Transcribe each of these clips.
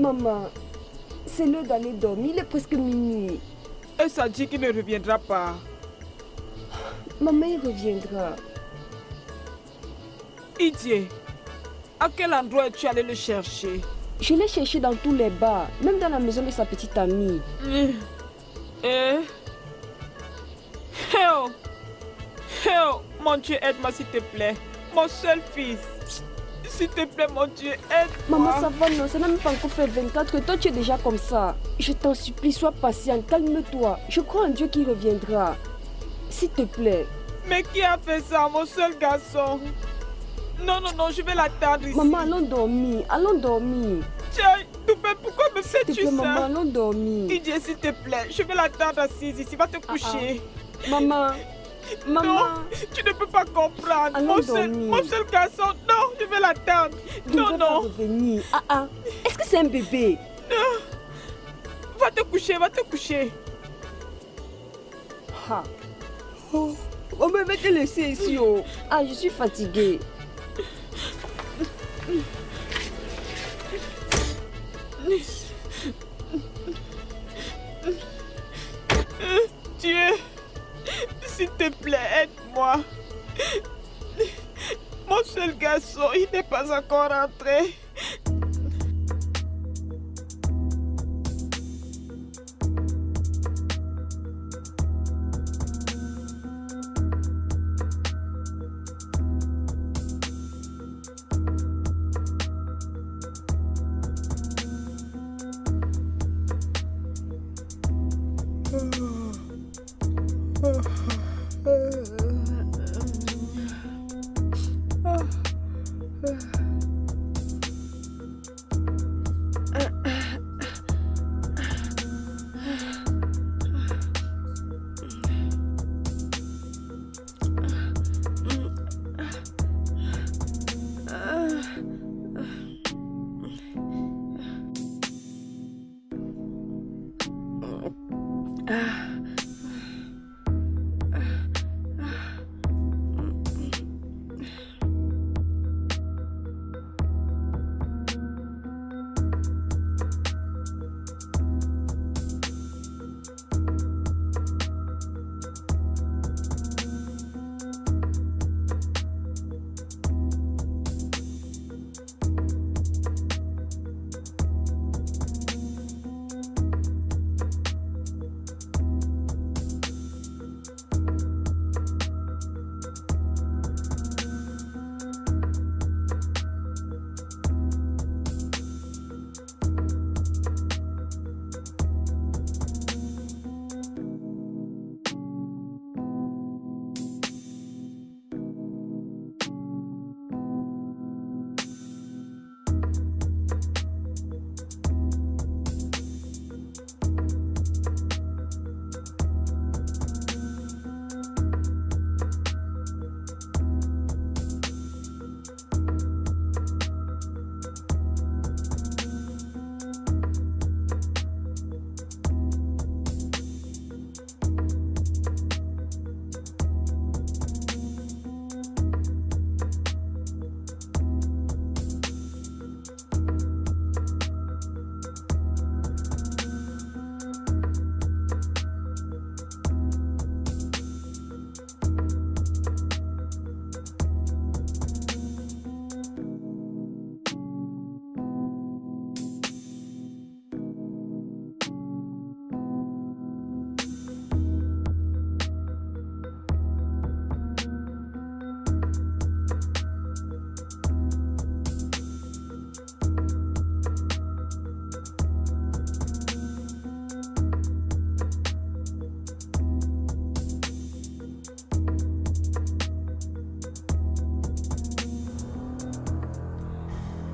Maman, c'est l'heure d'aller dormir, il est presque minuit. Et ça dit qu'il ne reviendra pas. Maman, il reviendra. Idiot, à quel endroit es-tu allé le chercher? Je l'ai cherché dans tous les bars, même dans la maison de sa petite amie. Mon Dieu, aide-moi s'il te plaît. Mon seul fils. S'il te plaît, mon Dieu, aide-moi. Maman, ça va, non, ça n'a même pas encore fait 24 heures. Toi, tu es déjà comme ça. Je t'en supplie, sois patiente, calme-toi. Je crois en Dieu qui reviendra. S'il te plaît. Mais qui a fait ça, mon seul garçon? Non, non, non, je vais l'attendre ici. Maman, allons dormir, allons dormir. Tiens, pourquoi me fais-tu ça? Maman, allons dormir. Didier, s'il te plaît, je vais l'attendre assise ici, va te coucher. Maman, maman. Non, tu ne peux pas comprendre. Allons Mon seul garçon, non, je vais l'attendre. Non, non. Revenir. Est-ce que c'est un bébé? Non. Va te coucher, va te coucher. On me va te laisser ici. Je suis fatiguée. Dieu, s'il te plaît, aide-moi. Mon seul garçon, il n'est pas encore rentré.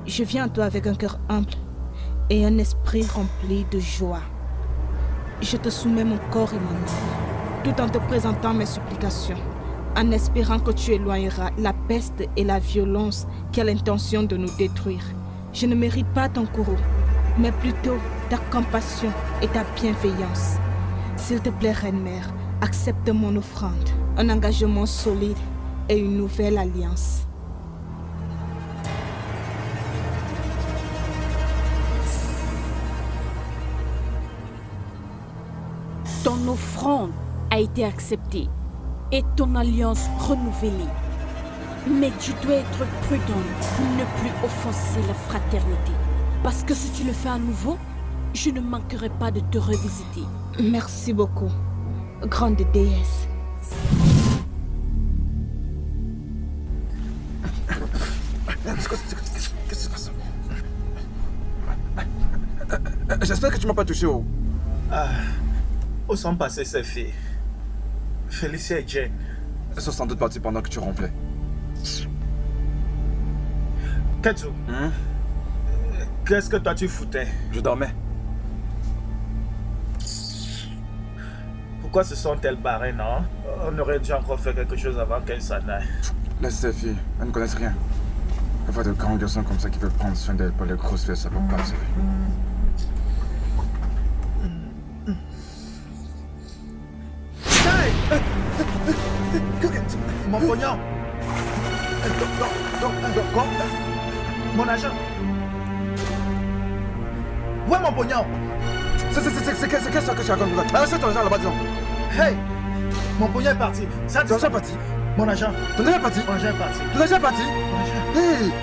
Je viens à toi avec un cœur humble et un esprit rempli de joie. Je te soumets mon corps et mon âme, tout en te présentant mes supplications, en espérant que tu éloigneras la peste et la violence qui a l'intention de nous détruire. Je ne mérite pas ton courroux, mais plutôt ta compassion et ta bienveillance. S'il te plaît, Reine-Mère, accepte mon offrande, un engagement solide et une nouvelle alliance. Ton offrande a été acceptée et ton alliance renouvelée. Mais tu dois être prudent pour ne plus offenser la fraternité. Parce que si tu le fais à nouveau, je ne manquerai pas de te revisiter. Merci beaucoup, grande déesse. Qu'est-ce qui se passe? J'espère que tu m'as pas touché. Où sont passées ces filles? Félicia et Jane. Elles sont sans doute parties pendant que tu ronflais. Ketsu, qu'est-ce que toi tu foutais? Je dormais. Pourquoi se sont-elles barrées, non? On aurait dû encore faire quelque chose avant qu'elles s'en aillent. Laisse ces filles, elles ne connaissent rien. Elles voient de grands garçons comme ça qui veulent prendre soin d'elles pour les grosses fesses, ça peut passer. Mon pognon! Quoi? Mon argent! Où est mon pognon? C'est qu'est-ce que tu racontes? Arrête ton argent là-bas, disons. Hey! Mon pognon est parti. Ça, Ton argent est parti. Mon argent. Ton argent est parti. Mon argent est parti. Ton argent est parti. Mon argent. Hey!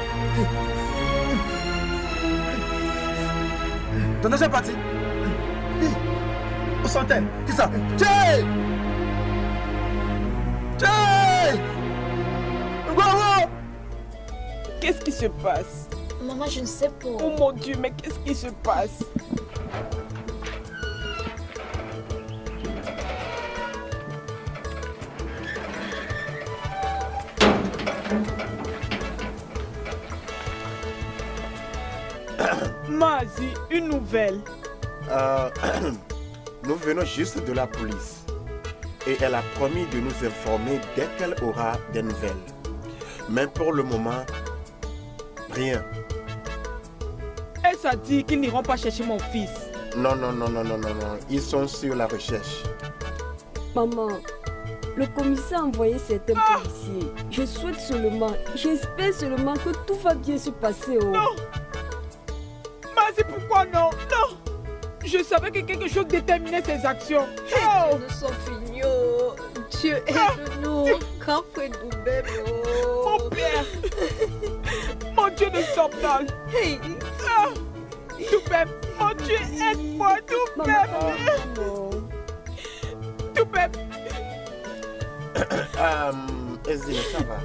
Ton argent est parti. Où sont-elles? Qui ça? Jay! Jay! Wow! Qu'est-ce qui se passe? Maman, je ne sais pas. Oh mon Dieu, mais qu'est-ce qui se passe? Mazi, une nouvelle. Nous venons juste de la police. Et elle a promis de nous informer dès qu'elle aura des nouvelles. Mais pour le moment, rien. Elle s'est dit qu'ils n'iront pas chercher mon fils. Non. Ils sont sur la recherche. Maman, le commissaire a envoyé certains policiers. Je souhaite seulement, j'espère seulement que tout va bien se passer. Oh. Non! Mazi, pourquoi non? Non! Je savais que quelque chose déterminait ses actions. Oh! Nous sommes finis. Dieu aide-nous. Quand fait-nous même? Mon père! Mon Dieu de Somnol! Hey! Toupem! Mon Dieu, aide-moi, Toupem! Toupem! Ezine, ça va.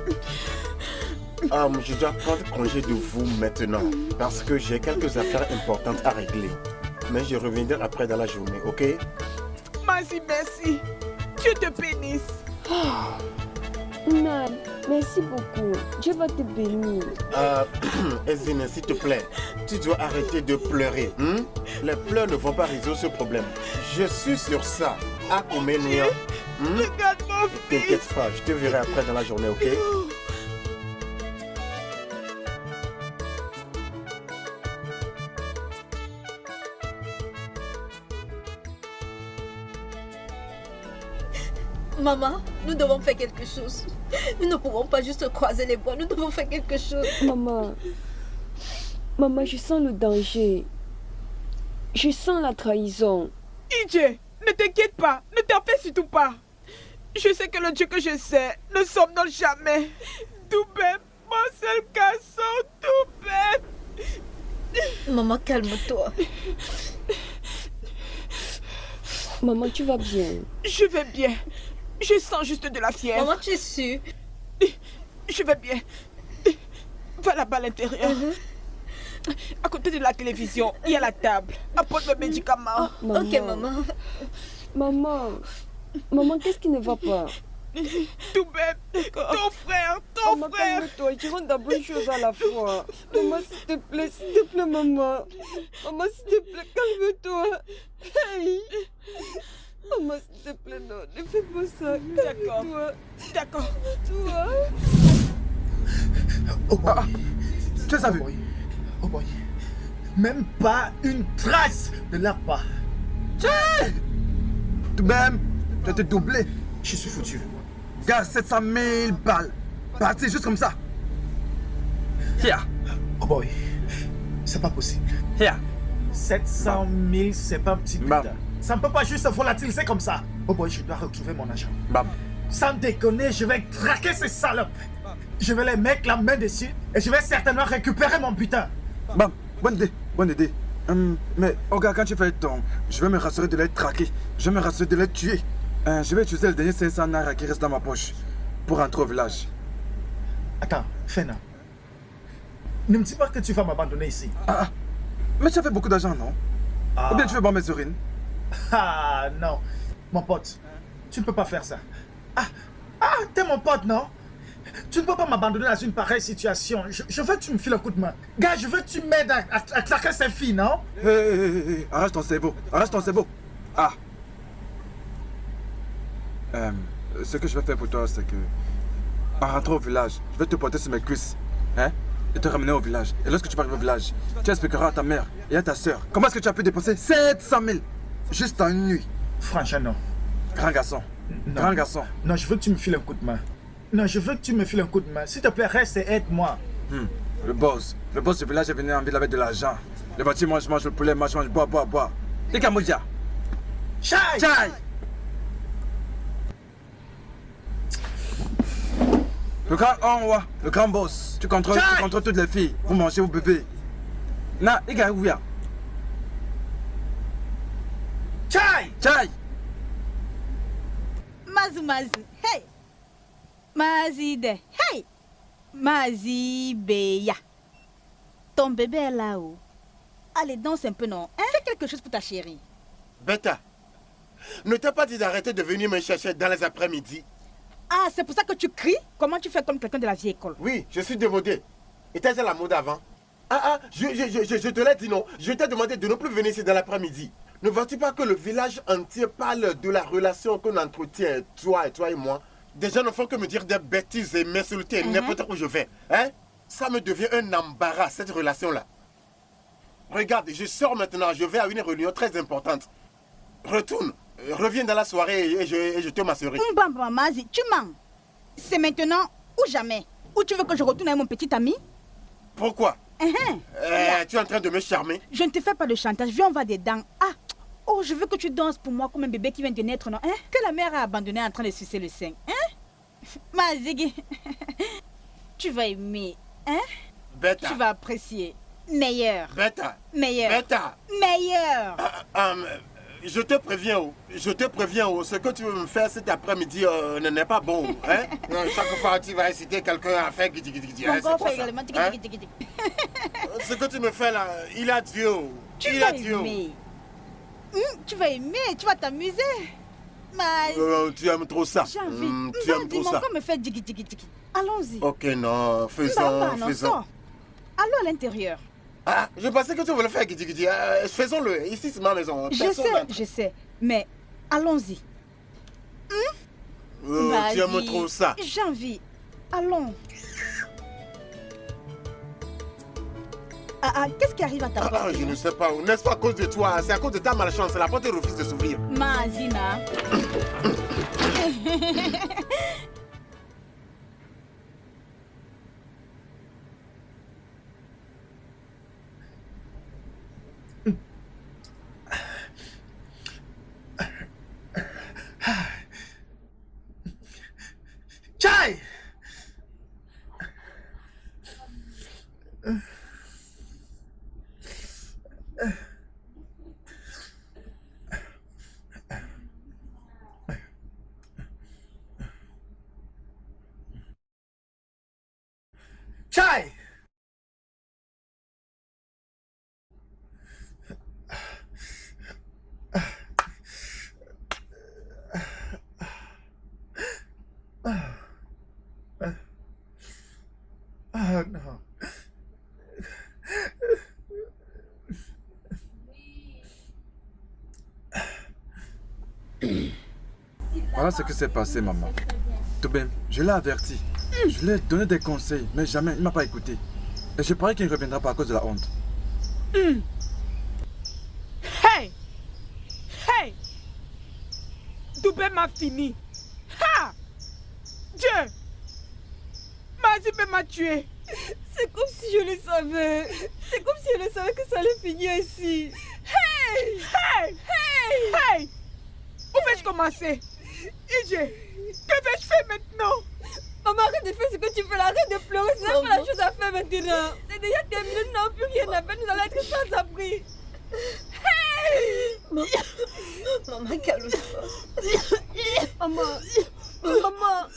Je dois prendre congé de vous maintenant parce que j'ai quelques affaires importantes à régler. Mais je reviendrai après dans la journée, ok? Mazi, merci. Dieu te bénisse. Nan, merci beaucoup. Dieu va te bénir. Ezine, s'il te plaît, tu dois arrêter de pleurer. Les pleurs ne vont pas résoudre ce problème. Je suis sur ça. À Koumenia. Regarde mon fils. T'inquiète pas, je te verrai après dans la journée, ok? Maman, nous devons faire quelque chose. Nous ne pouvons pas juste croiser les bras. Nous devons faire quelque chose. Maman, je sens le danger. Je sens la trahison. Ije, ne t'inquiète pas. Ne t'en fais surtout pas. Je sais que le Dieu que je sais ne somnole jamais. Toupem, mon seul garçon, Toupem. Maman, calme-toi. Maman, tu vas bien? Je vais bien. Je sens juste de la fièvre. Maman, tu es sûre? Je vais bien. Va là-bas à l'intérieur. À côté de la télévision, il y a la table. Apporte mes médicaments. Maman. Ok, maman. Maman, qu'est-ce qui ne va pas? Toupem, ton frère. Maman, calme-toi, dirons d'abord une chose à la fois. Maman, s'il te plaît, maman. Maman, s'il te plaît, calme-toi. Hey. Maman, s'il te plaît, non, ne fais pas ça. Calme-toi. D'accord. Toi. Oh boy. Tu as vu? Oh boy. Même pas une trace de leur part. Tout de même, tu as été doublé. Je suis foutu. Gars, 700 000 balles. Parti juste comme ça. Here. Oh boy. C'est pas possible. Here. 700 000, c'est pas un petit Bam. putain. Ça ne peut pas juste volatiliser comme ça. Oh boy, je dois retrouver mon argent. Bam. Sans déconner, je vais traquer ces salopes. Je vais les mettre la main dessus et je vais certainement récupérer mon butin. Bam, bonne idée, bonne idée. Mais regarde, quand tu fais ton, je vais me rassurer de les traquer. Je vais me rassurer de les tuer. Je vais utiliser le dernier 500 naira qui reste dans ma poche pour rentrer au village. Attends, Fena. Ne me dis pas que tu vas m'abandonner ici. Ah, mais tu as fait beaucoup d'argent, non? Ou bien tu veux boire mes urines? Ah, non. Mon pote, tu ne peux pas faire ça. T'es mon pote, non? Tu ne peux pas m'abandonner dans une pareille situation. Je veux que tu me files un coup de main. Gars, je veux que tu m'aides à traquer ces filles, non? Hé, arrache ton cerveau, arrache ton cerveau. Ce que je vais faire pour toi, c'est que, en rentrant au village, je vais te porter sur mes cuisses, hein, et te ramener au village. Et lorsque tu vas arriver au village, tu expliqueras à ta mère et à ta soeur comment est-ce que tu as pu dépenser 700 000 juste en une nuit. Franchement, non. Grand garçon, Non. grand garçon. Non, je veux que tu me files un coup de main. Non, je veux que tu me files un coup de main. S'il te plaît, reste et aide-moi. Le boss du village est venu en ville avec de l'argent. Le bâti mange le poulet, mange, bois. Et Kamouja. Chai! Chai! Le grand Onwa, le grand boss, tu contrôles toutes les filles. Vous mangez, vous buvez. Na, Iga Ouya. Chai! Chai! Mazu, hey! Mazide, hey! Mazibeya. Ton bébé est là-haut. Allez, danse un peu, non? Hein? Fais quelque chose pour ta chérie. Beta, ne t'ai pas dit d'arrêter de venir me chercher dans les après-midi? Ah, c'est pour ça que tu cries? Comment tu fais comme quelqu'un de la vieille école? Oui, je suis démodé. Étais-je à la mode avant? Je te l'ai dit non. Je t'ai demandé de ne plus venir ici dans l'après-midi. Ne vois-tu pas que le village entier parle de la relation qu'on entretient, toi et moi? Des gens ne font que me dire des bêtises et m'insulter n'importe où je vais. Hein? Ça me devient un embarras, cette relation-là. Regarde, je sors maintenant, je vais à une réunion très importante. Retourne, reviens dans la soirée et je te masserai. Mazi, tu mens. C'est maintenant ou jamais. Ou tu veux que je retourne avec mon petit ami? Pourquoi? Tu es en train de me charmer? Je ne te fais pas de chantage, viens, on va dedans. Oh, je veux que tu danses pour moi comme un bébé qui vient de naître, non? Que la mère a abandonné en train de sucer le sein. Mazigi, tu vas aimer, Beta. Tu vas apprécier. Meilleur. Beta. Meilleur. Beta. Meilleur. Je te préviens, ce que tu veux me faire cet après-midi n'est pas bon. Hein? Chaque fois tu vas inciter quelqu'un à faire gidi. Mon corps fait également gidi. Ce que tu me fais là, il a Dieu. Tu vas aimer. Tu vas aimer, tu vas t'amuser. Tu aimes trop ça. J'ai envie. Tu aimes trop ça. Mon me fait digi. Allons-y. Ok, non, faisons. Allons à l'intérieur. Je pensais que tu voulais faire gidi. Faisons-le. Ici, c'est ma maison. Je sais. Mais allons-y. Tu aimes trop ça. J'ai envie. Allons. Qu'est-ce qui arrive à ta porte? Je ne sais pas. N'est-ce pas à cause de toi? C'est à cause de ta malchance. La porte refuse de s'ouvrir. Mazina. Chai! Chai! No. Voilà ce qui s'est passé, maman. Tout bien, je l'ai averti. Je lui ai donné des conseils, mais jamais, il ne m'a pas écouté. Et je parie qu'il ne reviendra pas à cause de la honte. Hey! Doubé m'a fini. Dieu! Mazibé m'a tué. C'est comme si je le savais. C'est comme si je le savais que ça allait finir ici. Hey! commencé. IJ, que vais-je faire maintenant? Maman, arrête de faire ce que tu fais là, arrête de pleurer, c'est pas la chose à faire maintenant. C'est déjà terminé, nous n'avons plus rien à faire, nous allons être sans abri. Hey! Maman, calme-toi. Maman, maman, maman.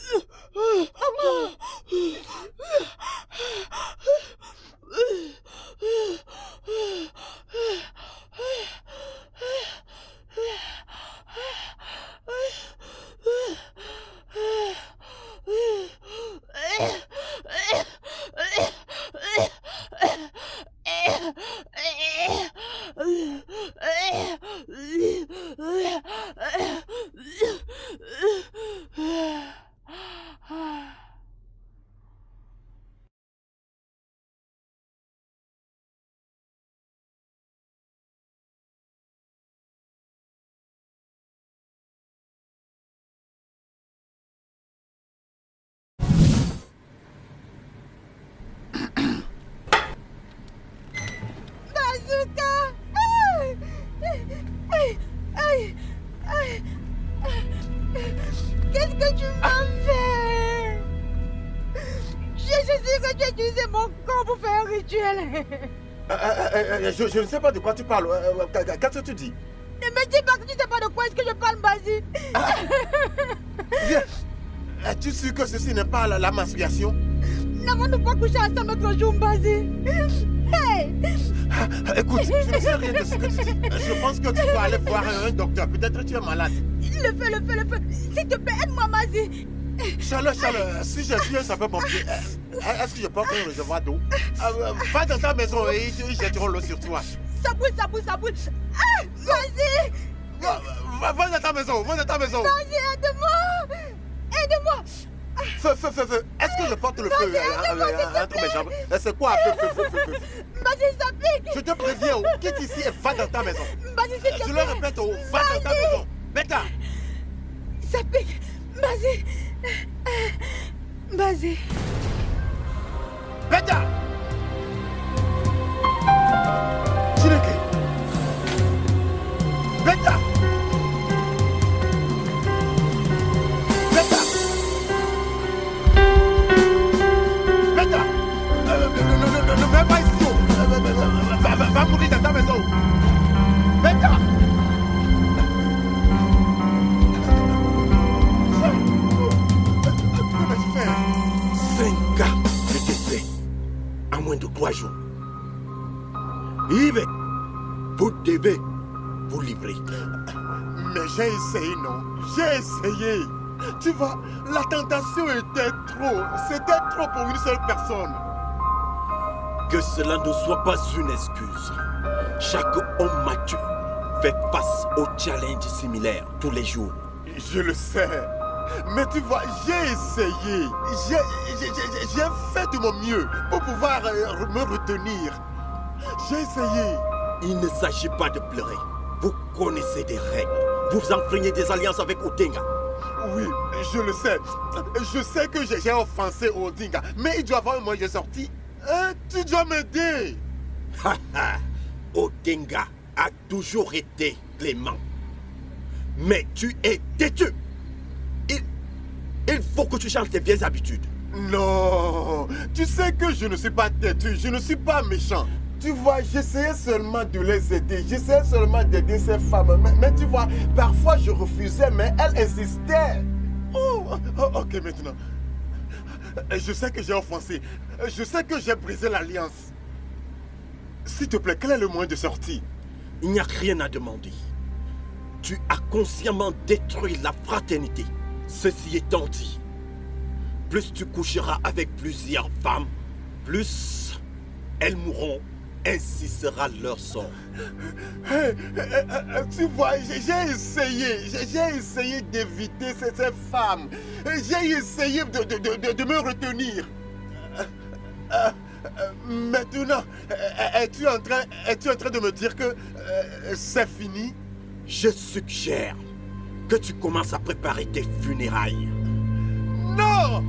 Qu'est-ce que tu m'as fait? Je sais que tu as utilisé mon corps pour faire un rituel. Je ne sais pas de quoi tu parles. Qu'est-ce que tu dis? Ne me dis pas que tu ne sais pas de quoi est-ce que je parle, Bazi. Viens. Es-tu sûr que ceci n'est pas la menstruation? N'avons-nous pas couché ensemble l'autre jour, Bazi? Hey! Écoute, je ne sais rien de ce que tu dis. Je pense que tu dois aller voir un docteur. Peut-être que tu es malade. Le feu. S'il te plaît, aide-moi, Bazi. Charles, si je suis un sapeur-pompier, est-ce que je porte un réservoir d'eau? Va dans ta maison et ils jetteront l'eau sur toi. Ça brûle. Ah, vas-y. Va dans ta maison, Vas-y, aide-moi. Feu. Est-ce que je porte le feu entre mes jambes? C'est quoi feu? Vas-y, ça pique. Je te préviens, quitte ici et va dans ta maison. Vas-y, s'il te plaît. Je le répète, va dans ta maison. Beta. Ça pique. Vas-y. Beta. Chineke. Beta. Ne mets pas ici. Va mourir dans ta maison. Beta. Que vais-je faire? 5 gars, je te fais. À moins de 3 jours. Yves, vous devez vous livrer. Mais j'ai essayé, non? J'ai essayé. Tu vois, la tentation était trop. C'était trop pour une seule personne. Que cela ne soit pas une excuse. Chaque homme mature fait face aux challenges similaires tous les jours. Je le sais. Mais tu vois, j'ai essayé. J'ai fait de mon mieux pour pouvoir me retenir. J'ai essayé. Il ne s'agit pas de pleurer. Vous connaissez des règles. Vous enfreignez des alliances avec Odinga. Oui, je le sais. Je sais que j'ai offensé Odinga. Mais il doit avoir un moyen de sortie. Tu dois m'aider. Odinga a toujours été clément. Mais tu es têtu. Il faut que tu changes tes vieilles habitudes. Non, tu sais que je ne suis pas têtu, je ne suis pas méchant. Tu vois, j'essayais seulement de les aider, j'essayais seulement d'aider ces femmes. Mais tu vois, parfois je refusais, mais elles insistaient. Ok, maintenant. Je sais que j'ai offensé, je sais que j'ai brisé l'alliance. S'il te plaît, quel est le moyen de sortie? Il n'y a rien à demander. Tu as consciemment détruit la fraternité. Ceci étant dit, plus tu coucheras avec plusieurs femmes, plus elles mourront. Ainsi sera leur sort. Tu vois, j'ai essayé d'éviter ces femmes. J'ai essayé de me retenir. Maintenant, es-tu en train de me dire que c'est fini? Je suggère que tu commences à préparer tes funérailles. Non!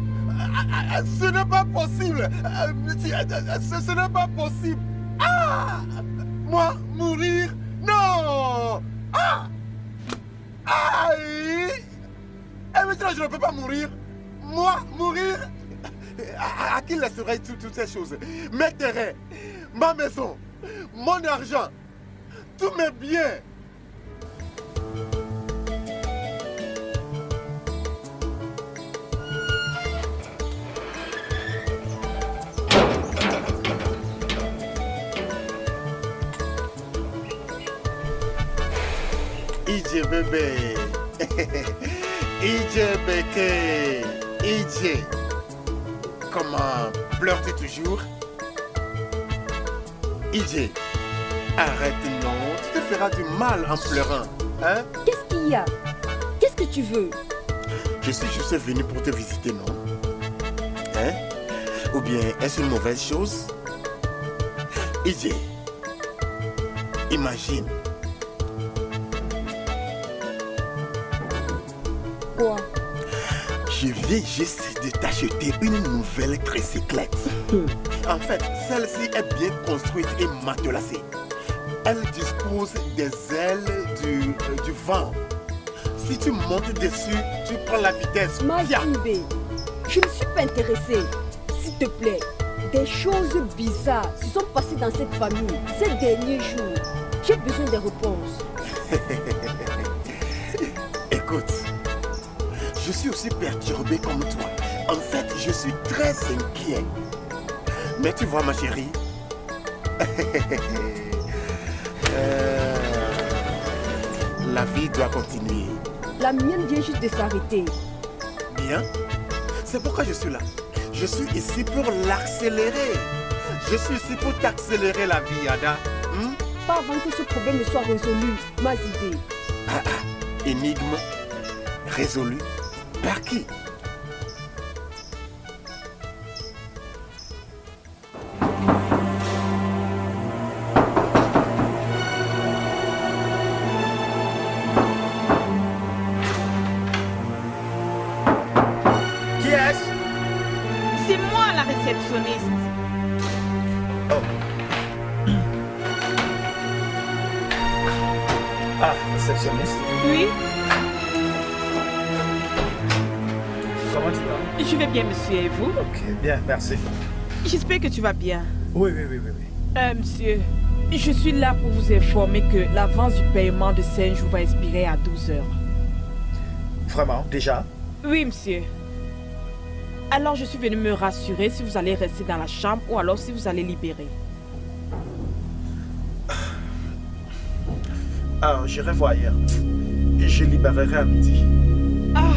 Ce n'est pas possible! Ce n'est pas possible! Ah! Moi, mourir? Non! Ah! Aïe! je ne peux pas mourir? Moi, mourir? À qui laisserai toutes ces choses? Mes terrains, ma maison, mon argent, tous mes biens. Ije bébé. Ije bébé. Ije. Comment pleures-tu toujours? Ije. Arrête, non. Tu te feras du mal en pleurant. Hein? Qu'est-ce qu'il y a? Qu'est-ce que tu veux? Je suis juste venu pour te visiter, non? Hein? Ou bien est-ce une mauvaise chose? Ije. Imagine. Quoi? Je viens juste de t'acheter une nouvelle tricyclette. En fait, celle-ci est bien construite et matelassée. Elle dispose des ailes du vent. Si tu montes dessus, tu prends la vitesse. Mazibé, je ne suis pas intéressée. S'il te plaît, des choses bizarres se sont passées dans cette famille ces derniers jours. J'ai besoin des réponses. Écoute, je suis aussi perturbé comme toi. En fait, je suis très inquiet. Mais tu vois, ma chérie, la vie doit continuer. La mienne vient juste de s'arrêter. Bien, c'est pourquoi je suis là. Je suis ici pour l'accélérer. Je suis ici pour t'accélérer la vie, Ada. Pas avant que ce problème ne soit résolu, Mazibé. Énigme résolue par qui? Qui est-ce? C'est moi la réceptionniste. Ah, réceptionniste. Oui, Comment tu vas? je vais bien, monsieur, et vous? Ok, bien, merci. J'espère que tu vas bien. Oui, oui, oui, oui, oui. Monsieur, je suis là pour vous informer que l'avance du paiement de 5 jours va expirer à 12 heures. Vraiment, déjà? Oui, monsieur. Alors, je suis venu me rassurer si vous allez rester dans la chambre ou alors si vous allez libérer. Alors, j'irai voir hier. Et je libérerai à midi. Ah,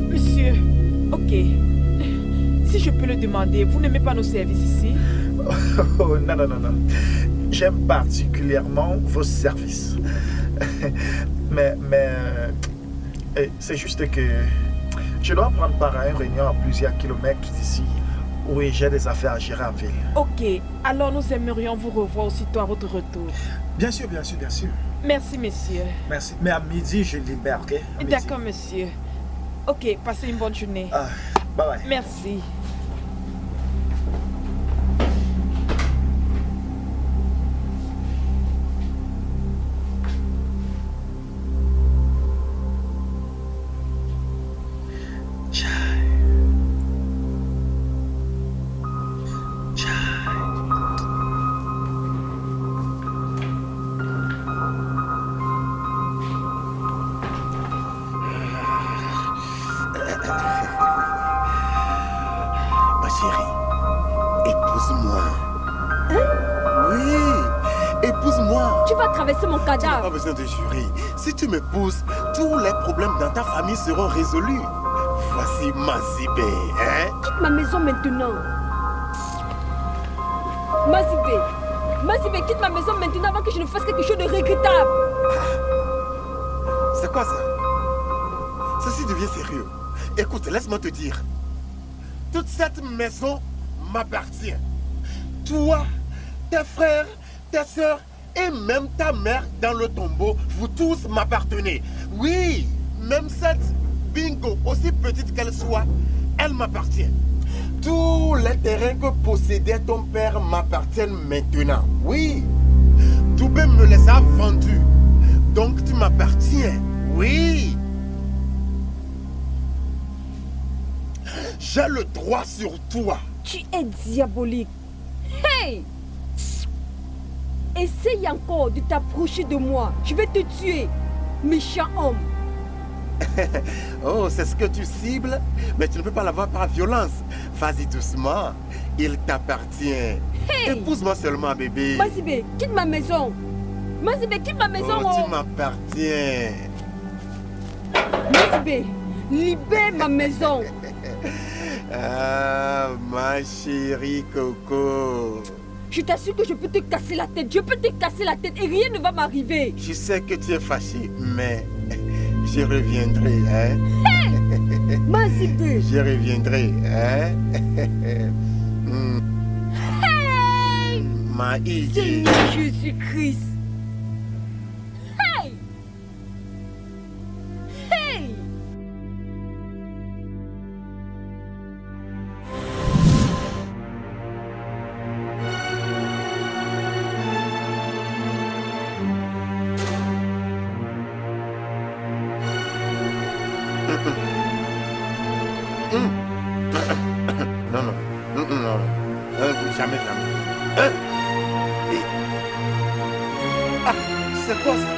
monsieur, ok. Si je peux le demander, vous n'aimez pas nos services ici? Oh, non, non, non, non. J'aime particulièrement vos services. mais c'est juste que je dois prendre part à une réunion à plusieurs kilomètres d'ici. Oui, j'ai des affaires à gérer en ville. Ok, alors nous aimerions vous revoir aussitôt à votre retour. Bien sûr, bien sûr, bien sûr. Merci, monsieur. Merci. Mais à midi, je libère, ok? À midi. D'accord, monsieur. Ok, passez une bonne journée. Ah, bye bye. Merci. Ma chérie, épouse-moi. Oui, épouse-moi. Tu vas traverser mon Tu n'as pas cadavre. besoin de jurer. Si tu m'épouses, tous les problèmes dans ta famille seront résolus. Voici Mazibé, hein? Quitte ma maison maintenant. Mazibé. Mazibé, quitte ma maison maintenant avant que je ne fasse quelque chose de regrettable. C'est quoi ça? Ceci devient sérieux. Écoute, laisse-moi te dire. Toute cette maison m'appartient. Toi, tes frères, tes soeurs et même ta mère dans le tombeau, vous tous m'appartenez. Oui, même cette bingo, aussi petite qu'elle soit, elle m'appartient. Tous les terrains que possédait ton père m'appartiennent maintenant. Oui, Doubé me les a vendus. Donc tu m'appartiens. Oui. J'ai le droit sur toi. Tu es diabolique. Hey! Essaye encore de t'approcher de moi. Je vais te tuer, méchant homme. Oh, c'est ce que tu cibles? Mais tu ne peux pas l'avoir par violence. Vas-y doucement. Il t'appartient. Hey! Épouse-moi seulement, bébé. Mazibé, quitte ma maison. Mazibé, quitte ma maison. Oh, tu m'appartiens. Mazibé, libère ma maison. Ah, ma chérie Coco. Je t'assure que je peux te casser la tête. Je peux te casser la tête et rien ne va m'arriver. Je sais que tu es fâché, mais je reviendrai, hein? Hey! Mazibé. Je reviendrai, hein? Hey! Ma Iggy. Seigneur Jésus-Christ. Hey! Hey! Non. Jamais. Hein? Ah, c'est quoi ça?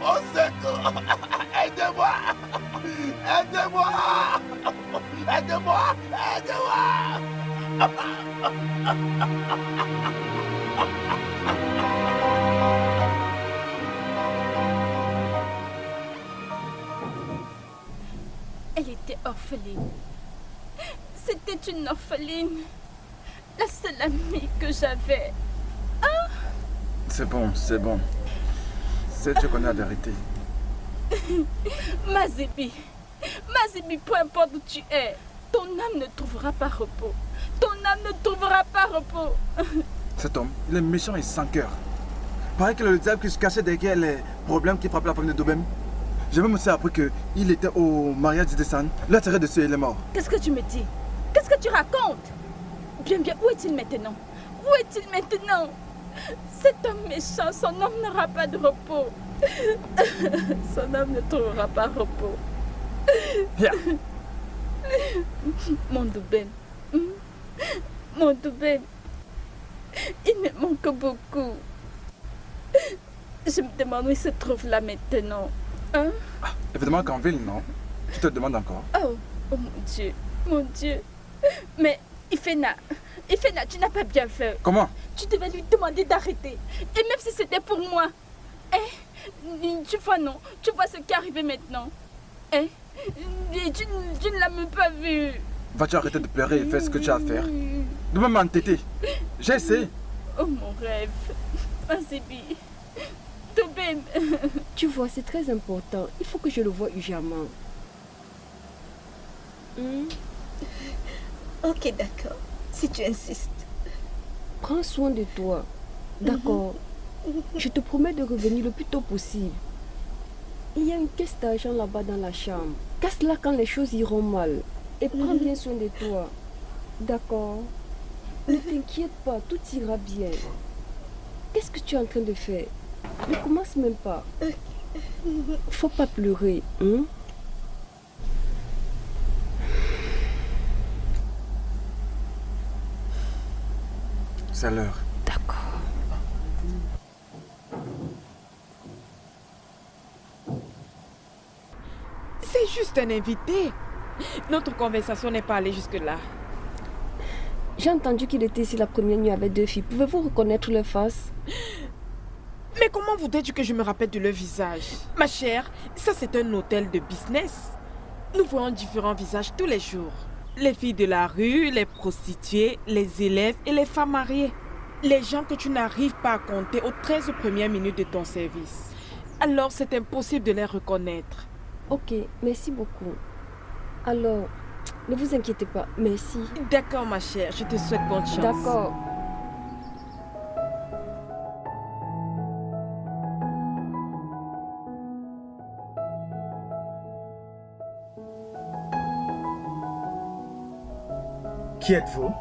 Au secours! Aidez-moi! Elle était orpheline. C'était une orpheline. La seule amie que j'avais. C'est bon. C'est Dieu connaît la vérité. Mazibé, peu importe où tu es, ton âme ne trouvera pas repos. Cet homme, il est méchant et sans cœur. Pareil que le diable qui se cachait derrière les problèmes qui frappaient la famille de Dobem. J'ai même aussi appris qu'il était au mariage d'Idessan. Là, tiré dessus et il est mort. Qu'est-ce que tu me dis? Qu'est-ce que tu racontes? Bien, où est-il maintenant? Cet homme méchant, son âme n'aura pas de repos. Son âme ne trouvera pas repos. Yeah. Mon Dobem, il me manque beaucoup. Je me demande où il se trouve là maintenant. Hein? Évidemment qu'en ville, non? Tu te demandes encore? Oh mon Dieu. Mais Ifena, tu n'as pas bien fait. Comment? Tu devais lui demander d'arrêter. Et même si c'était pour moi. Tu vois non? Tu vois ce qui est arrivé maintenant? Et tu ne l'as même pas vu. Vas-tu arrêter de pleurer et faire ce que tu as à faire? De même m'entêter. J'ai essayé. Oh mon rêve. Mazibé. Dobem. Tu vois, c'est très important. Il faut que je le voie urgemment. Ok, d'accord. Si tu insistes. Prends soin de toi. D'accord. Je te promets de revenir le plus tôt possible. Il y a une caisse d'argent là-bas dans la chambre. Casse-la quand les choses iront mal. Et prends bien soin de toi. D'accord. Ne t'inquiète pas, tout ira bien. Qu'est-ce que tu es en train de faire? Ne commence même pas. Faut pas pleurer, hein? C'est l'heure. D'accord. C'est juste un invité. Notre conversation n'est pas allée jusque-là. J'ai entendu qu'il était ici la première nuit avec 2 filles. Pouvez-vous reconnaître leur face? Mais comment voudrais-tu que je me rappelle de leur visage? Ma chère, ça c'est un hôtel de business. Nous voyons différents visages tous les jours. Les filles de la rue, les prostituées, les élèves et les femmes mariées. Les gens que tu n'arrives pas à compter aux 13 premières minutes de ton service. Alors c'est impossible de les reconnaître. Ok, merci beaucoup. Alors, ne vous inquiétez pas, merci. D'accord ma chère, je te souhaite bonne chance. D'accord. Qui êtes-vous?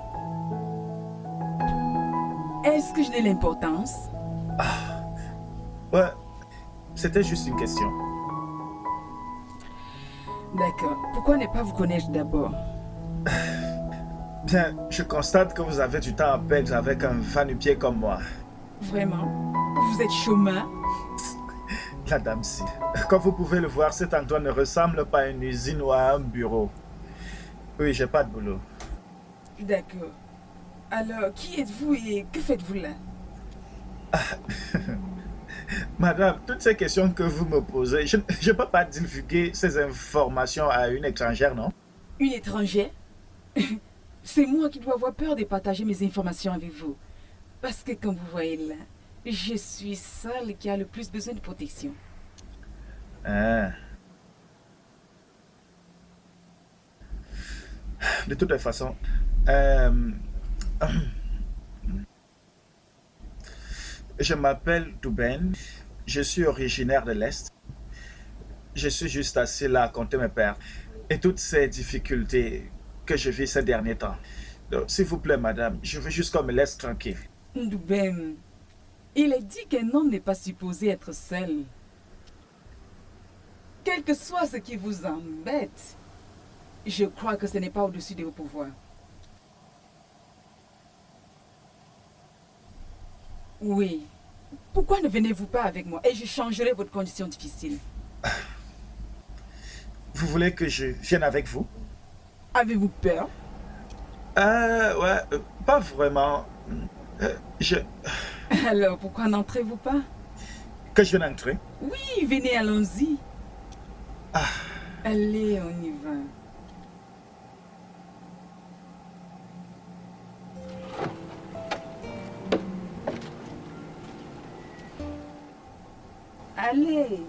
Est-ce que je n'ai l'importance? Ouais, c'était juste une question. D'accord. Pourquoi ne pas vous connaître d'abord? Bien, je constate que vous avez du temps à perdre avec un va-nu-pied comme moi. Vraiment? Vous êtes chômeur? La dame-ci. Comme vous pouvez le voir, cet endroit ne ressemble pas à une usine ou à un bureau. Oui, j'ai pas de boulot. D'accord. Alors, qui êtes-vous et que faites-vous là? Madame, toutes ces questions que vous me posez, je ne peux pas divulguer ces informations à une étrangère, non? Une étrangère? C'est moi qui dois avoir peur de partager mes informations avec vous. Parce que comme vous voyez là, je suis celle qui a le plus besoin de protection. Ah. De toute façon, je m'appelle Douben, je suis originaire de l'Est. Je suis juste assis là à compter mes pertes et toutes ces difficultés que je vis ces derniers temps. Donc, s'il vous plaît, madame, je veux juste qu'on me laisse tranquille. Douben, il est dit qu'un homme n'est pas supposé être seul. Quel que soit ce qui vous embête, je crois que ce n'est pas au-dessus de vos pouvoirs. Oui. Pourquoi ne venez-vous pas avec moi et je changerai votre condition difficile? Vous voulez que je vienne avec vous? Avez-vous peur? Ouais, pas vraiment. Alors, pourquoi n'entrez-vous pas? Que je vienne entrer? Oui, venez, allons-y. Allez, on y va. Allez.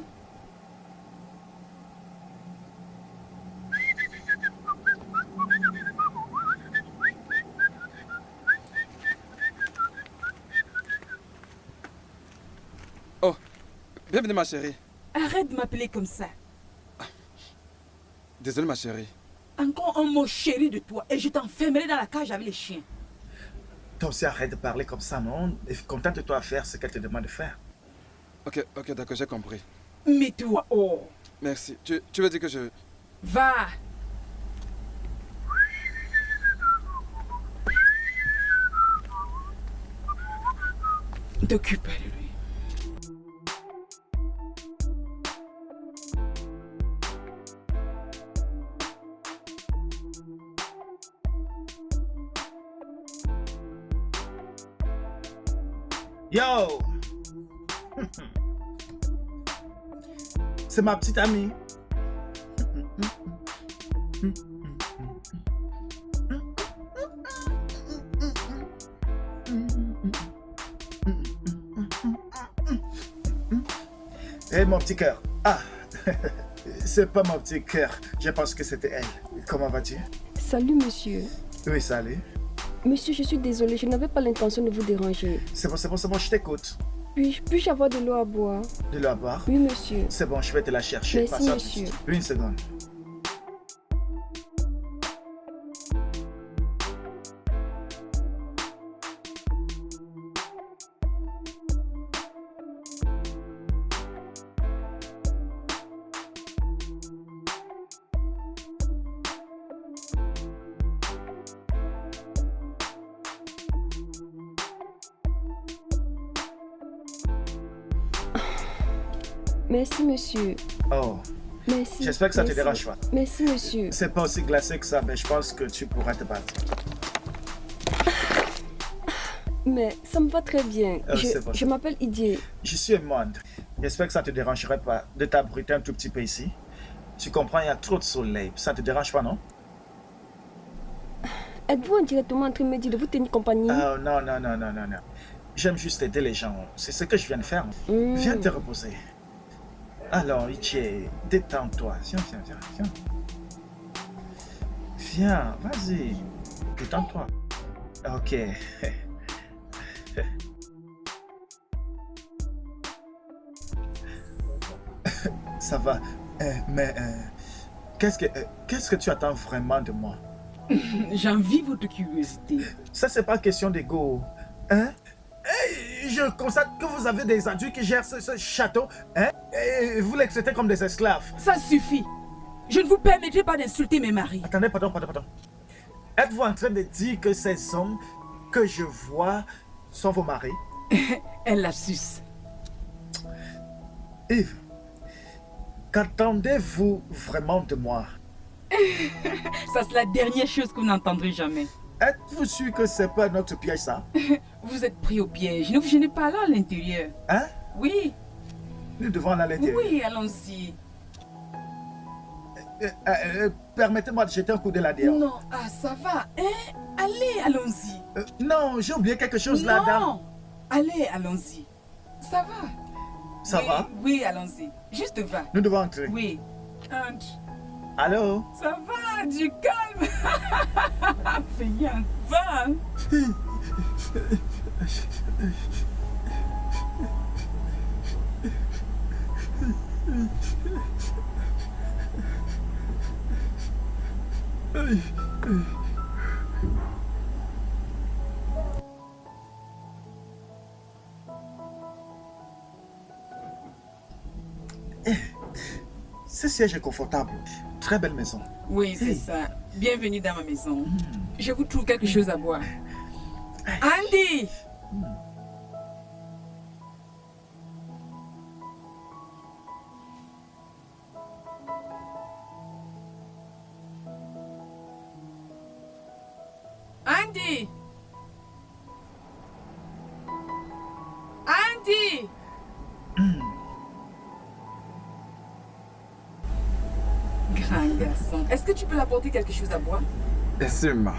Oh, bienvenue ma chérie. Arrête de m'appeler comme ça. Désolé ma chérie. Encore un mot chéri de toi et je t'enfermerai dans la cage avec les chiens. Toi aussi arrête de parler comme ça, non? Et contente-toi à faire ce qu'elle te demande de faire. Ok, d'accord, j'ai compris. Mets-toi hors. Merci. Tu veux dire que je... Va. T'occupe pas de lui. Yo! C'est ma petite amie. Hey, mon petit cœur. Ah, c'est pas mon petit cœur. Je pense que c'était elle. Comment vas-tu? Salut, monsieur. Oui, salut. Monsieur, je suis désolée, je n'avais pas l'intention de vous déranger. C'est bon, je t'écoute. Puis-je avoir de l'eau à boire? De l'eau à boire? Oui, monsieur. C'est bon, je vais te la chercher. Merci, Patiente monsieur. juste. Une seconde. Merci, monsieur. Oh, Merci. j'espère que ça te Merci. dérange pas. Merci, monsieur. C'est pas aussi glacé que ça, mais je pense que tu pourras te battre. Mais ça me va très bien. C'est bon. Je m'appelle Idié. Je suis Monde. J'espère que ça te dérangerait pas de t'abriter un tout petit peu ici. Tu comprends, il y a trop de soleil. Ça te dérange pas, non? Êtes-vous indirectement en train de me dire de vous tenir compagnie? Oh, non. J'aime juste aider les gens. C'est ce que je viens de faire. Viens te reposer. Alors, Ichi, détends-toi. Viens. Viens, vas-y. Détends-toi. Ok. Ça va. Mais qu'est-ce que tu attends vraiment de moi? J'envie votre curiosité. Ça, c'est pas question d'ego. Hein? Et je constate que vous avez des adultes qui gèrent ce château. Hein? Et vous les traitez comme des esclaves. Ça suffit. Je ne vous permettrai pas d'insulter mes maris. Attendez, pardon. Êtes-vous en train de dire que ces hommes que je vois sont vos maris? Elle la suce. Yves, qu'attendez-vous vraiment de moi? Ça, c'est la dernière chose que vous n'entendrez jamais. Êtes-vous sûr que c'est pas notre piège, ça? Vous êtes pris au piège. Ne vous gênez pas là à l'intérieur. Hein? Oui. Nous devons aller à l'intérieur. Oui, allons-y. Permettez-moi de jeter un coup de la dehors. Non, ah, ça va, hein? Allez, allons-y. Non, j'ai oublié quelque chose là, dame. Non, allez, allons-y. Ça va. Ça va? Oui, allons-y. Juste va. Nous devons entrer. Oui. Entre. Allô? Ça va, du calme. Viens, va. Ce siège est confortable. Très belle maison. Oui, c'est ça. Bienvenue dans ma maison. Je vous trouve quelque chose à boire. Andy! Andy! Andy! Grand garçon, est-ce que tu peux l'apporter quelque chose à boire? Bien sûr, ma.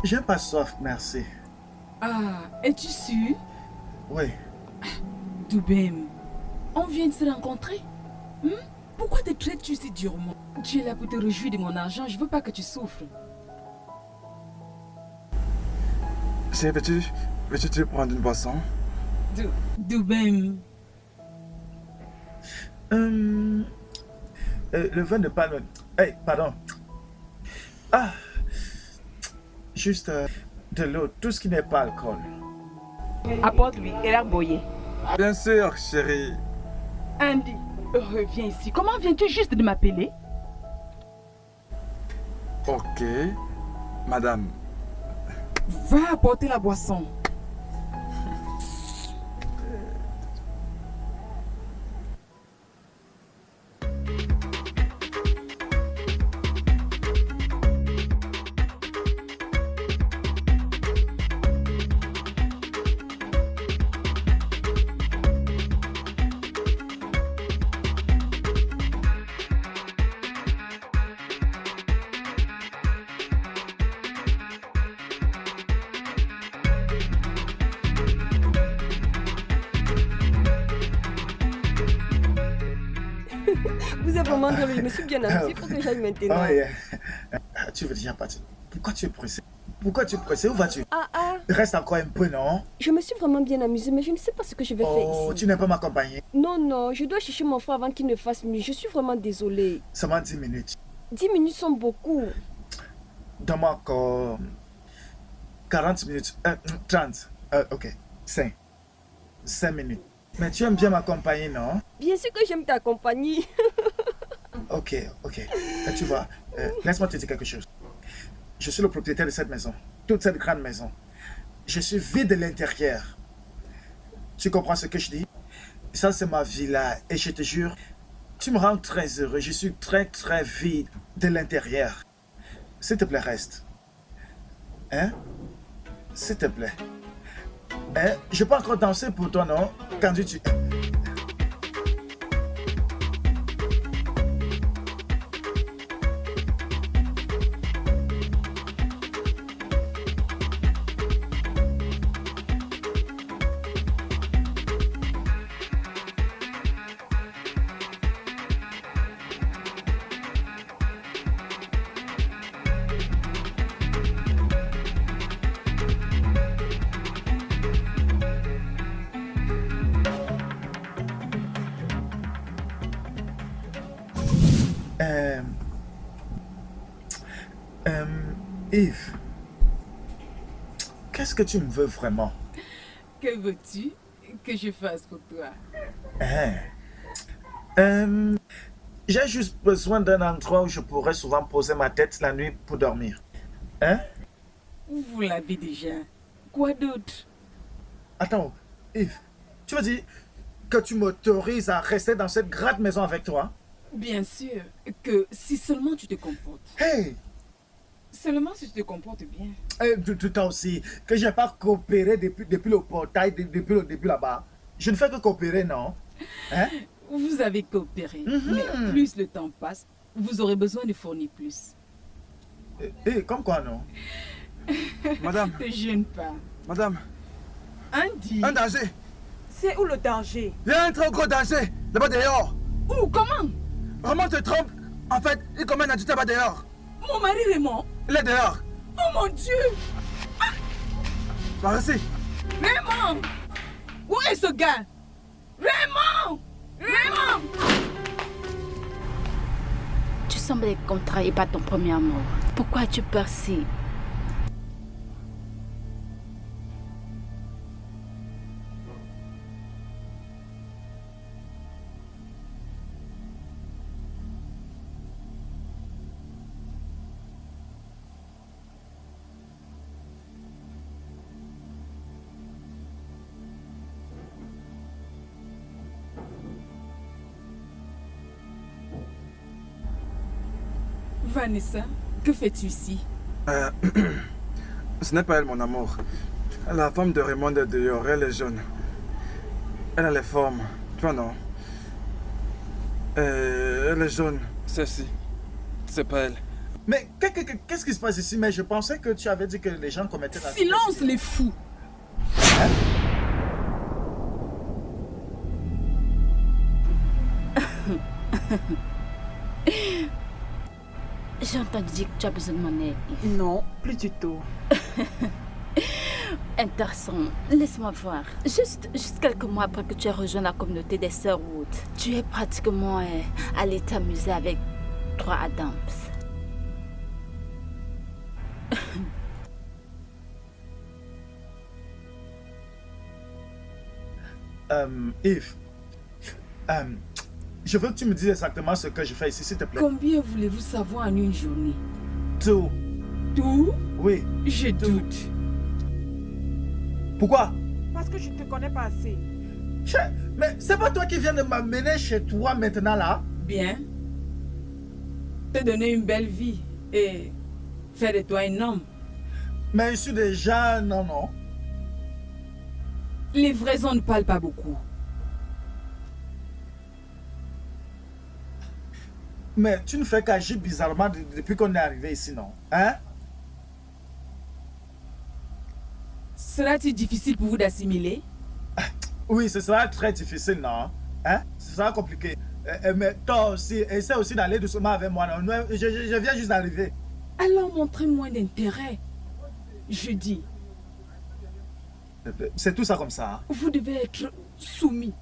J'ai pas soif, merci. Ah, es-tu sûr? Oui. Doubem, on vient de se rencontrer. Pourquoi te traites-tu si durement? Tu es là pour te réjouir de mon argent, je veux pas que tu souffres. Veux-tu te prendre une boisson? Doubem. Le vin de palme. Hey, pardon. Ah. Juste de l'eau, tout ce qui n'est pas alcool. Apporte-lui, elle a boyé. Bien sûr, chérie. Andy, reviens ici. Comment viens-tu juste de m'appeler? Ok, madame. Va apporter la boisson. Vous êtes vraiment drôle, je me suis bien amusée, il faut que j'aille maintenant. Oh, yeah. Tu veux déjà partir? Pourquoi tu es pressé? Où vas-tu? Reste encore un peu, non? Je me suis vraiment bien amusée, mais je ne sais pas ce que je vais faire ici. Oh, tu n'aimes pas m'accompagner? Non, je dois chercher mon frère avant qu'il ne fasse nuit. Je suis vraiment désolée. Seulement 10 minutes. 10 minutes sont beaucoup. Donne-moi encore 40 minutes. 30. Ok. 5 minutes. Mais tu aimes bien m'accompagner, non? Bien sûr que j'aime ta compagnie. Ok. Tu vois, laisse-moi te dire quelque chose. Je suis le propriétaire de cette maison. Toute cette grande maison. Je suis vide de l'intérieur. Tu comprends ce que je dis? Ça, c'est ma villa. Et je te jure, tu me rends très heureux. Je suis très vide de l'intérieur. S'il te plaît, reste. Hein? S'il te plaît. Hein? Je peux encore danser pour toi, non? Quand tu... Yves, qu'est-ce que tu me veux vraiment? Que veux-tu que je fasse pour toi? J'ai juste besoin d'un endroit où je pourrais souvent poser ma tête la nuit pour dormir. Hein? Vous l'avez déjà. Quoi d'autre? Attends, Yves, tu veux dire que tu m'autorises à rester dans cette grande maison avec toi? Bien sûr, que si seulement tu te comportes. Hey! Seulement si tu te comportes bien. Toi aussi, que j'ai pas coopéré depuis le portail, depuis le début là-bas. Je ne fais que coopérer, non? Hein? Vous avez coopéré, mais plus le temps passe, vous aurez besoin de fournir plus. Comme quoi, non? Madame. Ne te gêne pas. Madame. Andy. Un danger. C'est où le danger? Il y a un très gros danger là-bas dehors. Où? Comment? Raymond te trompe. En fait, il commet un adulte là-bas dehors. Mon mari Raymond? Il est dehors. Oh mon Dieu! Par ici. Raymond! Où est ce gars? Raymond! Raymond! Tu sembles être contrarié par ton premier amour. Pourquoi as-tu peur si? Vanessa, que fais-tu ici? Ce n'est pas elle, mon amour. La femme de Raymond est dehors, elle est jeune. Elle a les formes, tu vois, non? Elle est jaune, celle-ci. C'est pas elle. Mais qu'est-ce qui se passe ici? Mais je pensais que tu avais dit que les gens commettaient la... Silence, les fous! Hein? J'ai entendu dire que tu as besoin de mon aide. Non, plus du tout. Intéressant. Laisse-moi voir. Juste quelques mois après que tu aies rejoint la communauté des Sœurs Wood, tu es pratiquement allé t'amuser avec 3 Adams. Yves, je veux que tu me dises exactement ce que je fais ici, s'il te plaît. Combien voulez-vous savoir en une journée? Tout. Tout? Oui. Je doute. Pourquoi? Parce que je ne te connais pas assez. Mais c'est pas toi qui viens de m'amener chez toi maintenant là? Bien. Te donner une belle vie et faire de toi un homme. Mais je suis déjà... Non. Les vrais hommes ne parlent pas beaucoup. Mais tu ne fais qu'agir bizarrement depuis qu'on est arrivé ici, non? Hein? Sera-t-il difficile pour vous d'assimiler? Oui, ce sera très difficile, non? Hein? Ce sera compliqué. Mais toi aussi, essaie aussi d'aller doucement avec moi. Non? Je viens juste d'arriver. Alors montrez moins d'intérêt. Je dis. C'est tout ça comme ça. Hein? Vous devez être soumis,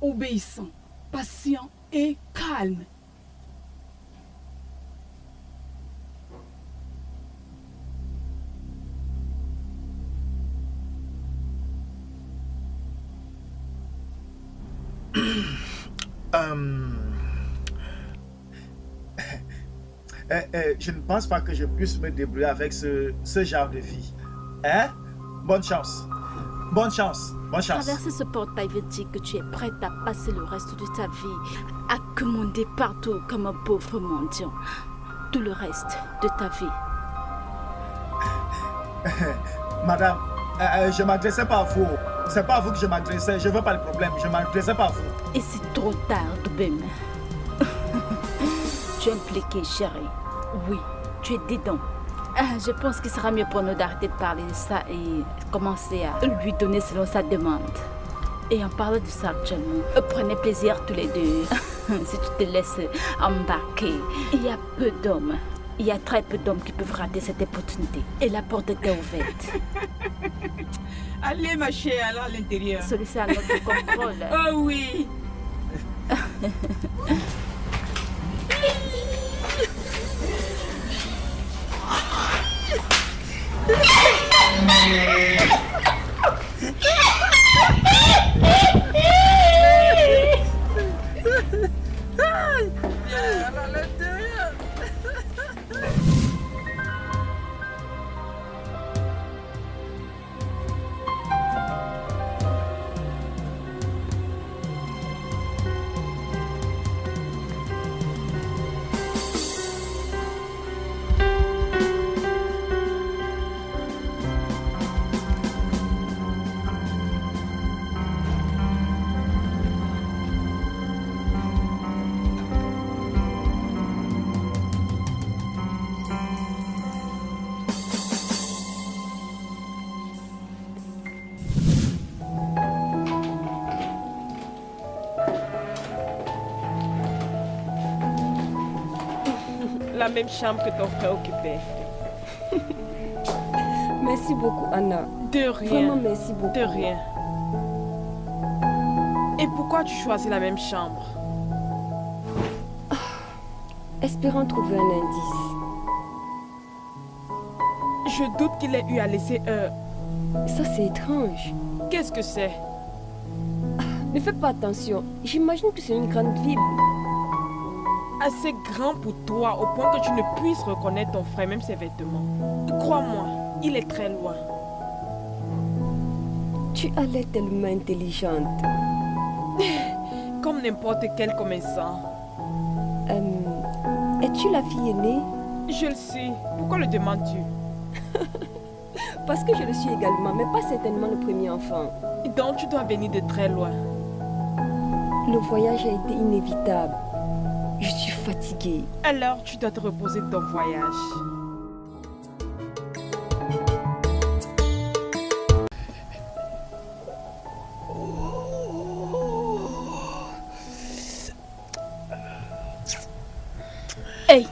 obéissant, patient et calme. Je ne pense pas que je puisse me débrouiller avec ce genre de vie. Hein? Bonne chance. Bonne chance. Bonne chance. Traverser ce portail veut dire que tu es prête à passer le reste de ta vie à commander partout comme un pauvre mendiant. Tout le reste de ta vie. Madame, je ne m'adressais pas à vous. C'est pas à vous que je m'adressais. Je veux pas le problème. Je ne m'adressais pas à vous. Et c'est trop tard, Dubem. Tu es impliqué, chérie. Oui, tu es dedans. Je pense qu'il sera mieux pour nous d'arrêter de parler de ça et commencer à lui donner selon sa demande. Et en parlant de ça actuellement, prenez plaisir tous les deux. Si tu te laisses embarquer, il y a peu d'hommes. Il y a très peu d'hommes qui peuvent rater cette opportunité. Et la porte est ouverte. Allez ma chère, allons à l'intérieur. Celui-ci a notre contrôle. Oh oui. La même chambre que ton frère occupait. Merci beaucoup, Anna. De rien. Vraiment, merci beaucoup. De rien. Et pourquoi tu choisis la même chambre? Espérant trouver un indice. Je doute qu'il ait eu à laisser un... Ça, c'est étrange. Qu'est-ce que c'est? Ne fais pas attention. J'imagine que c'est une grande ville. Assez grand pour toi au point que tu ne puisses reconnaître ton frère, même ses vêtements. Crois-moi, il est très loin. Tu as l'air tellement intelligente. Comme n'importe quel commerçant. Es-tu la fille aînée? Je le suis. Pourquoi le demandes-tu? Parce que je le suis également, mais pas certainement le premier enfant. Donc tu dois venir de très loin. Le voyage a été inévitable. Je suis fatiguée. Alors tu dois te reposer de ton voyage. Hey!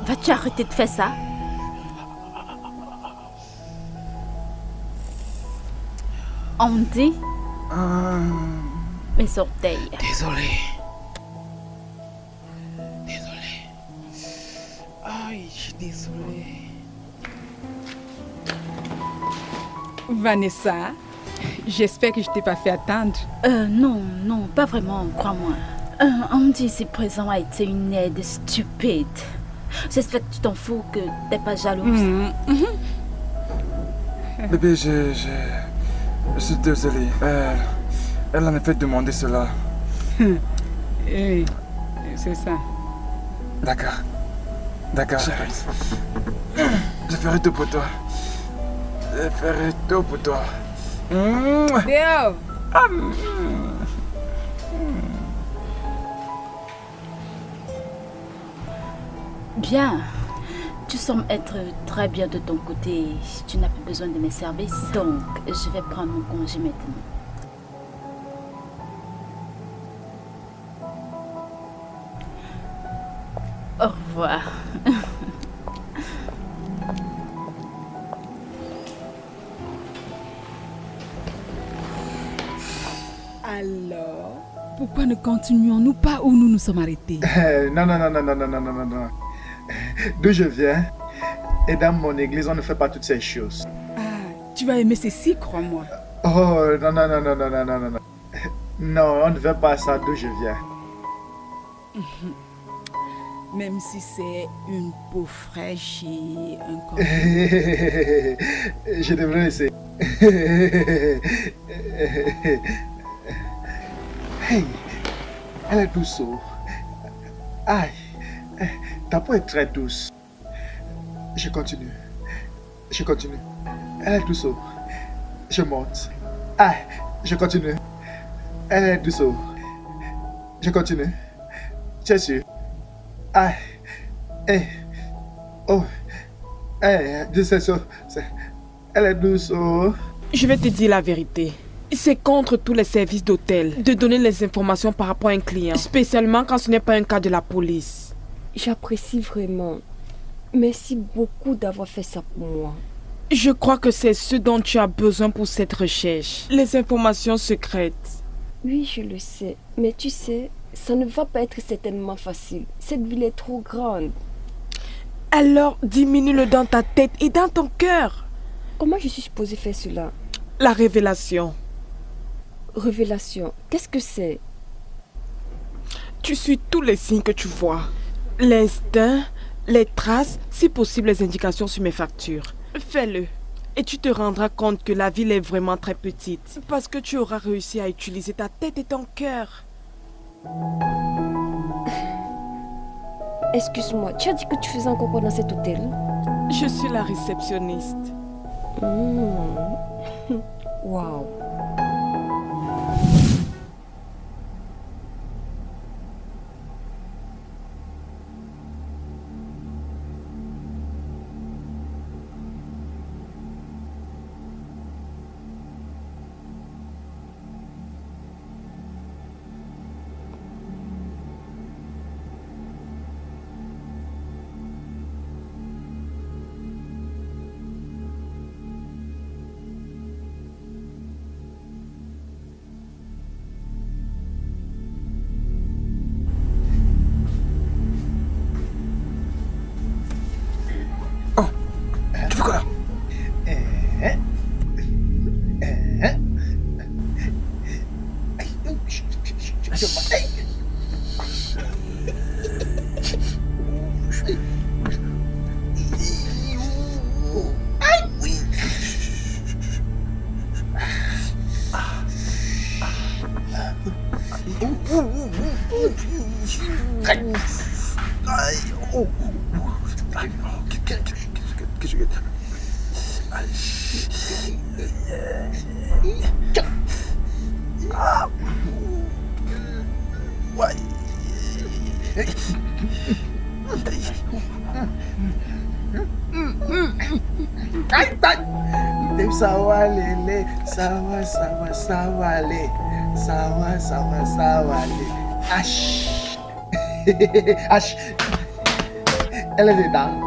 Vas-tu arrêter de faire ça? On dit mes orteils. Désolé. Aïe, je suis désolé. Vanessa, j'espère que je t'ai pas fait attendre. Non, pas vraiment, crois-moi. On dit ici présent a été une aide stupide. J'espère que tu t'en fous, que t'es pas jalouse. Bébé, je suis désolé. Elle en a fait demander cela. Oui, c'est ça. D'accord. Je ferai tout pour toi. Déo! Bien. Tu sembles être très bien de ton côté. Tu n'as plus besoin de mes services. Donc, je vais prendre mon congé maintenant. Au revoir. Alors, pourquoi ne continuons-nous pas où nous nous sommes arrêtés? Non. D'où je viens, et dans mon église, on ne fait pas toutes ces choses. Ah, tu vas aimer ceci, crois-moi. Oh, non. Non, on ne fait pas ça d'où je viens. Même si c'est une peau fraîche et un corps... Je devrais laisser. Hey, elle est douce. Aïe, ta peau est très douce. Je continue. Elle est douce. Je monte. Aïe, je continue. Elle est douce. Je continue. Tu es sûr? Aïe, elle est douce. Je vais te dire la vérité. C'est contre tous les services d'hôtel de donner les informations par rapport à un client, spécialement quand ce n'est pas un cas de la police. J'apprécie vraiment. Merci beaucoup d'avoir fait ça pour moi. Je crois que c'est ce dont tu as besoin pour cette recherche. Les informations secrètes. Oui, je le sais. Mais tu sais, ça ne va pas être certainement facile. Cette ville est trop grande. Alors diminue-le dans ta tête et dans ton cœur. Comment je suis supposée faire cela? La révélation. Révélation, qu'est-ce que c'est? Tu suis tous les signes que tu vois. L'instinct, les traces, si possible les indications sur mes factures. Fais-le. Et tu te rendras compte que la ville est vraiment très petite. Parce que tu auras réussi à utiliser ta tête et ton cœur. Excuse-moi, tu as dit que tu faisais encore quoi dans cet hôtel? Je suis la réceptionniste. Waouh. Tu fais quoi là? Sawa lele, sawa sawa sawa le, sawa sawa sawa le. Ash, ash. Elle est dedans.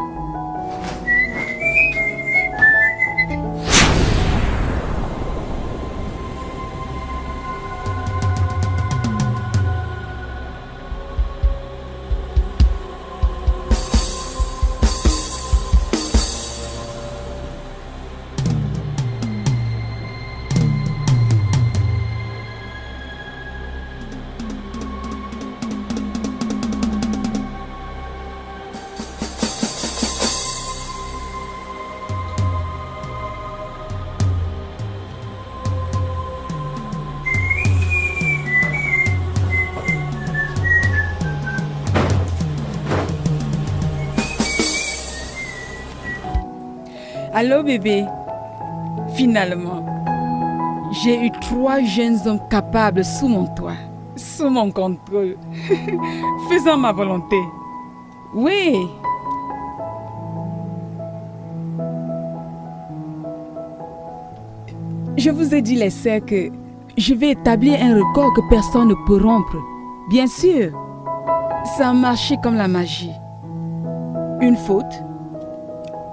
Allô bébé, finalement, j'ai eu 3 jeunes hommes capables sous mon toit, sous mon contrôle, faisant ma volonté. Oui. Je vous ai dit les sœurs que je vais établir un record que personne ne peut rompre. Bien sûr, ça a marché comme la magie. Une faute?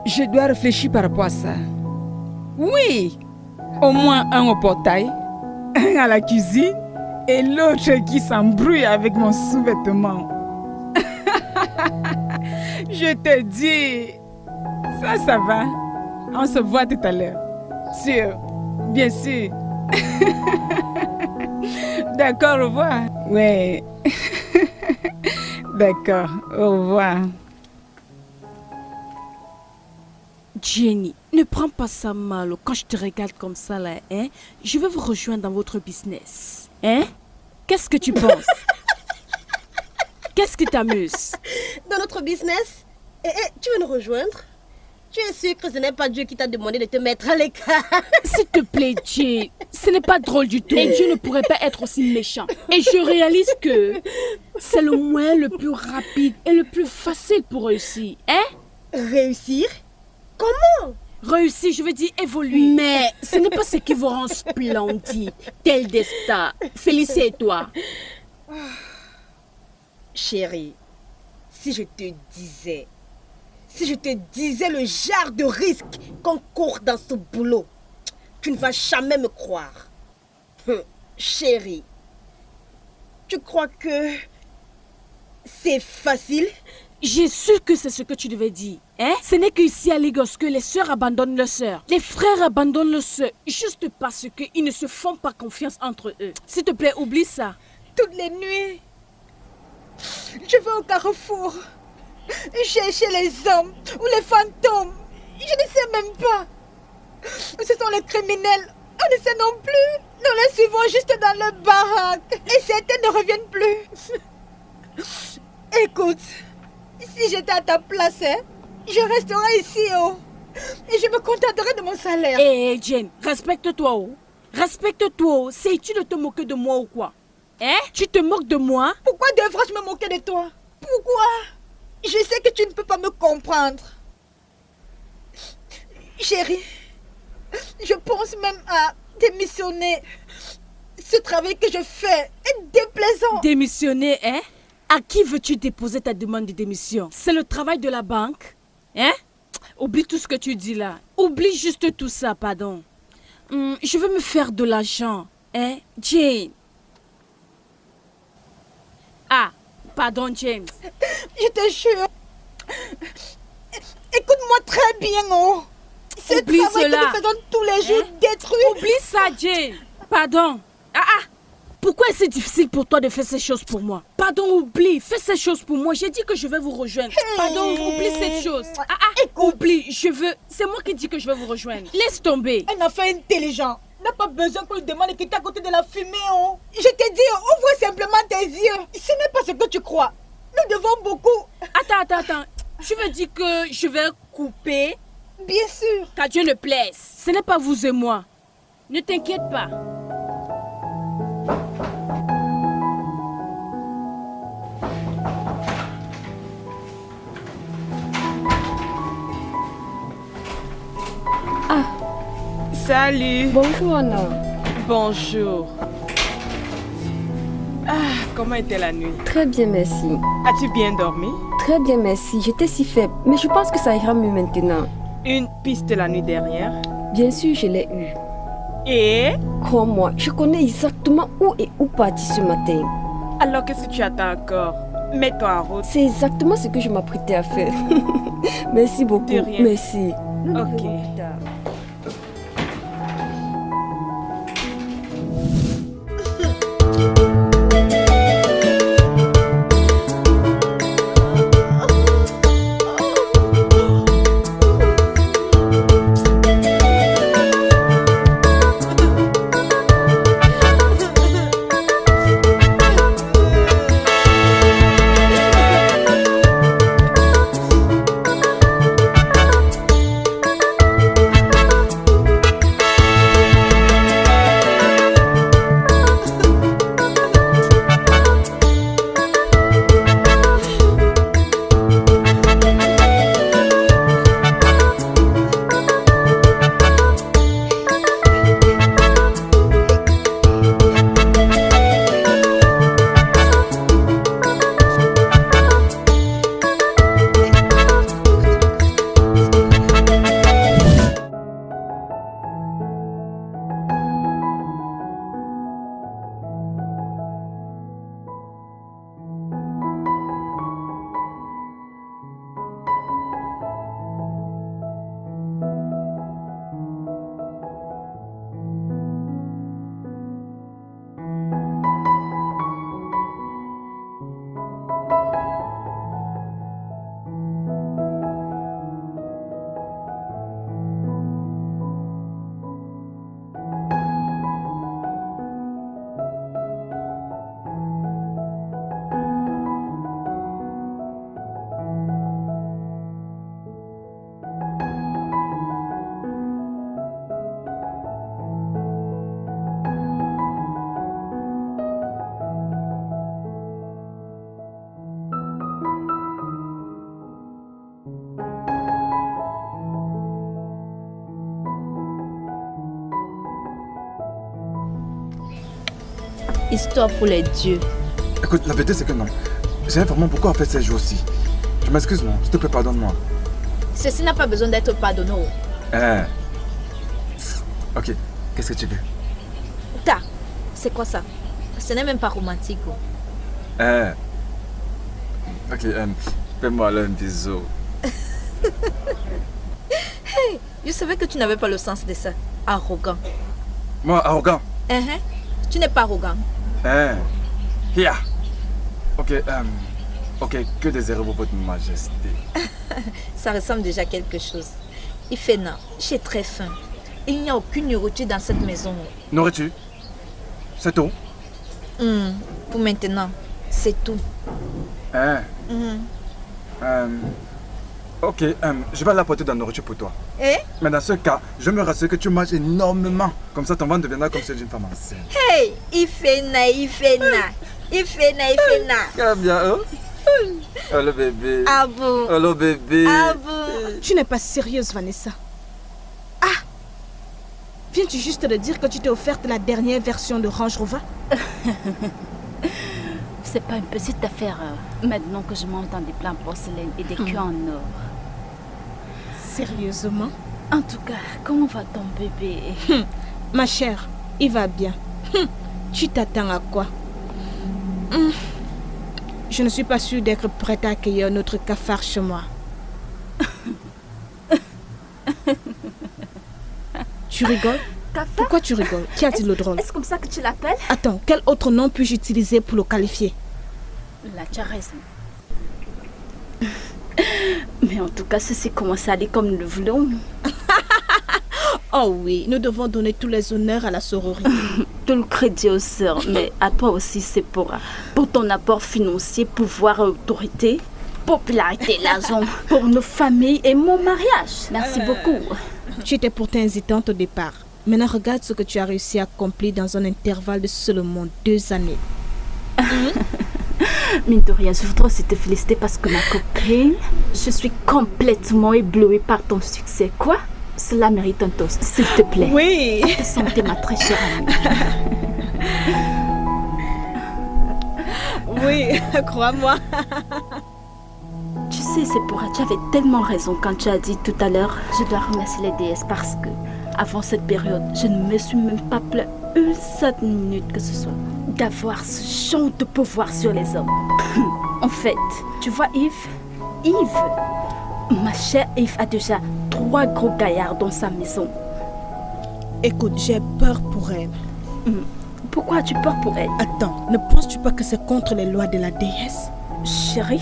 Je dois réfléchir par rapport à ça. Oui, au moins un au portail, un à la cuisine et l'autre qui s'embrouille avec mon sous-vêtement. Je te dis, ça va. On se voit tout à l'heure. Sûr, bien sûr. D'accord, au revoir. Ouais. D'accord, au revoir. Jenny, ne prends pas ça mal quand je te regarde comme ça là, hein? Je veux vous rejoindre dans votre business, hein? Qu'est-ce que tu penses? Qu'est-ce qui t'amuse? Dans notre business? Tu veux nous rejoindre? Tu es sûr que ce n'est pas Dieu qui t'a demandé de te mettre à l'écart? S'il te plaît, Dieu, ce n'est pas drôle du tout. Et Dieu ne pourrait pas être aussi méchant. Et je réalise que c'est le moyen le plus rapide et le plus facile pour réussir, hein? Réussir? Comment? Réussir, je veux dire évoluer. Mais ce n'est pas ce qui vous rend splendide. Tel destin. Félicite-toi. Chérie, si je te disais le genre de risque qu'on court dans ce boulot, tu ne vas jamais me croire. Chérie, tu crois que c'est facile J'ai su que c'est ce que tu devais dire. Hein? Ce n'est qu'ici à Lagos que les sœurs abandonnent leurs sœurs. Les frères abandonnent leurs sœurs juste parce qu'ils ne se font pas confiance entre eux. S'il te plaît, oublie ça. Toutes les nuits, je vais au carrefour chercher les hommes ou les fantômes. Je ne sais même pas. Ce sont les criminels. On ne sait non plus. Nous les suivons juste dans le baraque. Et certains ne reviennent plus. Écoute, si j'étais à ta place, hein, je resterais ici, oh. Et je me contenterais de mon salaire. Hé, Jane, respecte-toi, oh. Respecte-toi, oh. Sais-tu de te moquer de moi ou quoi? Hein? Tu te moques de moi? Pourquoi devrais-je me moquer de toi? Pourquoi? Je sais que tu ne peux pas me comprendre. Chérie, je pense même à démissionner. Ce travail que je fais est déplaisant. Démissionner, hein? À qui veux-tu déposer ta demande de démission? C'est le travail de la banque? Hein? Oublie tout ce que tu dis là. Oublie juste tout ça, pardon. Je veux me faire de l'argent. Hein? Jane. Ah, pardon, James. Je te jure. Écoute-moi très bien, oh. Ce Oublie travail cela. que nous faisons tous les jours détruit. Oublie ça, Jane. Pardon. Pourquoi est-ce difficile pour toi de faire ces choses pour moi? Pardon, oublie. Fais ces choses pour moi. J'ai dit que je vais vous rejoindre. Pardon, oublie cette chose. Oublie. C'est moi qui dis que je vais vous rejoindre. Laisse tomber. Un enfant intelligent n'a pas besoin qu'on lui demande de quitter à côté de la fumée, oh. Je te dis, ouvre simplement tes yeux. Ce n'est pas ce que tu crois. Nous devons beaucoup. Attends. Tu veux dire que je vais couper? Bien sûr. Qu'à Dieu ne plaise. Ce n'est pas vous et moi. Ne t'inquiète pas. Salut. Bonjour Anna. Bonjour. Comment était la nuit? Très bien, merci. As-tu bien dormi? Très bien, merci. J'étais si faible, mais je pense que ça ira mieux maintenant. Une piste la nuit dernière? Bien sûr, je l'ai eue. Et? Crois-moi, je connais exactement où et où partir ce matin. Alors qu'est-ce que tu attends encore? Mets-toi en route. C'est exactement ce que je m'apprêtais à faire. Merci beaucoup. De rien. Merci. Ok. Histoire pour les dieux. Écoute, la vérité c'est que non. J'ai vraiment beaucoup à faire ces jours-ci. Je m'excuse, non. S'il te plaît, pardonne-moi. Ceci n'a pas besoin d'être pardonné. Ok, qu'est-ce que tu veux? C'est quoi ça? Ce n'est même pas romantique. Ok, Fais-moi alors un bisou. Hey, je savais que tu n'avais pas le sens de ça. Arrogant. Moi, arrogant? Tu n'es pas arrogant. Here. Ok, que désirez-vous, votre majesté? Ça ressemble déjà à quelque chose. Ifena, j'ai très faim. Il n'y a aucune nourriture dans cette maison. Nourriture? C'est tout? Pour maintenant, c'est tout. Ok, je vais l'apporter de la nourriture pour toi. Mais dans ce cas, je me rassure que tu manges énormément. Comme ça, ton ventre deviendra comme celui d'une femme enceinte. Hey, Ifena. Quel bien, hein? Oh le bébé. Ah bon? Oh le bébé. Ah bon? Tu n'es pas sérieuse, Vanessa. Ah! Viens-tu juste de dire que tu t'es offerte la dernière version de Range Rover? C'est pas une petite affaire maintenant que je monte dans des plans porcelaine et des queues en or. Sérieusement? En tout cas, comment va ton bébé? Ma chère, il va bien. Tu t'attends à quoi? Je ne suis pas sûre d'être prête à accueillir notre cafard chez moi. Tu rigoles? Cafard? Pourquoi tu rigoles? Qui a dit le drôle? Est-ce comme ça que tu l'appelles? Attends, quel autre nom puis-je utiliser pour le qualifier? Là, tu as raison. Mais en tout cas, ceci commence à aller comme nous le voulons. Oh oui, nous devons donner tous les honneurs à la sororité. Tout le crédit aux sœurs, mais à toi aussi, c'est pour ton apport financier, pouvoir, autorité, popularité, l'argent, pour nos familles et mon mariage. Merci beaucoup. Tu étais pourtant hésitante au départ. Maintenant, regarde ce que tu as réussi à accomplir dans un intervalle de seulement 2 années. Mine de rien, je voudrais aussi te féliciter parce que ma copine, je suis complètement éblouie par ton succès. Quoi? Cela mérite un toast, s'il te plaît. Oui. À ta santé, ma très chère amie. Oui, crois-moi. Tu sais, Sephora, tu avais tellement raison quand tu as dit tout à l'heure, je dois remercier les déesses parce que, avant cette période, je ne me suis même pas plaint une seule minute que ce soit d'avoir ce genre de pouvoir sur les hommes. En fait, tu vois Yves, ma chère Yves a déjà 3 gros gaillards dans sa maison. Écoute, j'ai peur pour elle. Pourquoi as-tu peur pour elle? Attends, ne penses-tu pas que c'est contre les lois de la déesse? Chérie,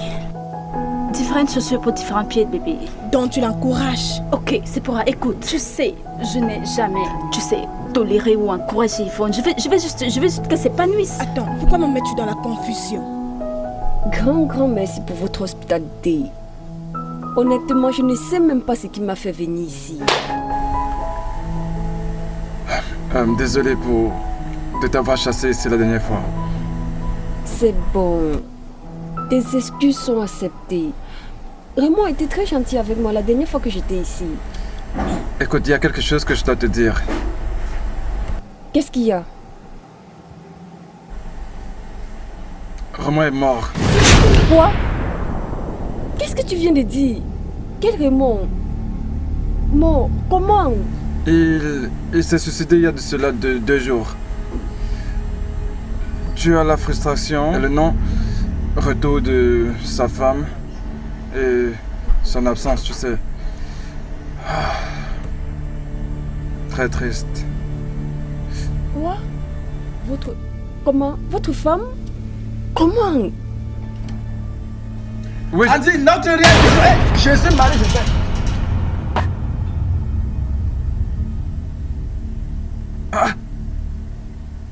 différentes chaussures pour différents pieds de bébé. Donc tu l'encourages? Ok, c'est pour écoute, tu sais, je n'ai jamais, toléré ou encouragé Yvonne. Je veux juste qu'elle s'épanouisse. Attends, pourquoi me mets-tu dans la confusion? Grand merci pour votre hospitalité. Honnêtement, je ne sais même pas ce qui m'a fait venir ici. Désolé de t'avoir chassé ici la dernière fois. C'est bon. Tes excuses sont acceptées. Raymond a été très gentil avec moi la dernière fois que j'étais ici. Écoute, il y a quelque chose que je dois te dire. Qu'est-ce qu'il y a? Raymond est mort. Quoi? Qu'est-ce que tu viens de dire? Quel Raymond? Mort? Comment? Il s'est suicidé il y a de cela 2 jours. Tu as la frustration et le non-retour de sa femme et son absence, tu sais. Très triste. Quoi? Comment? Votre femme? Comment? Oui. Andy, non, tu rien. Je suis marié, je sais.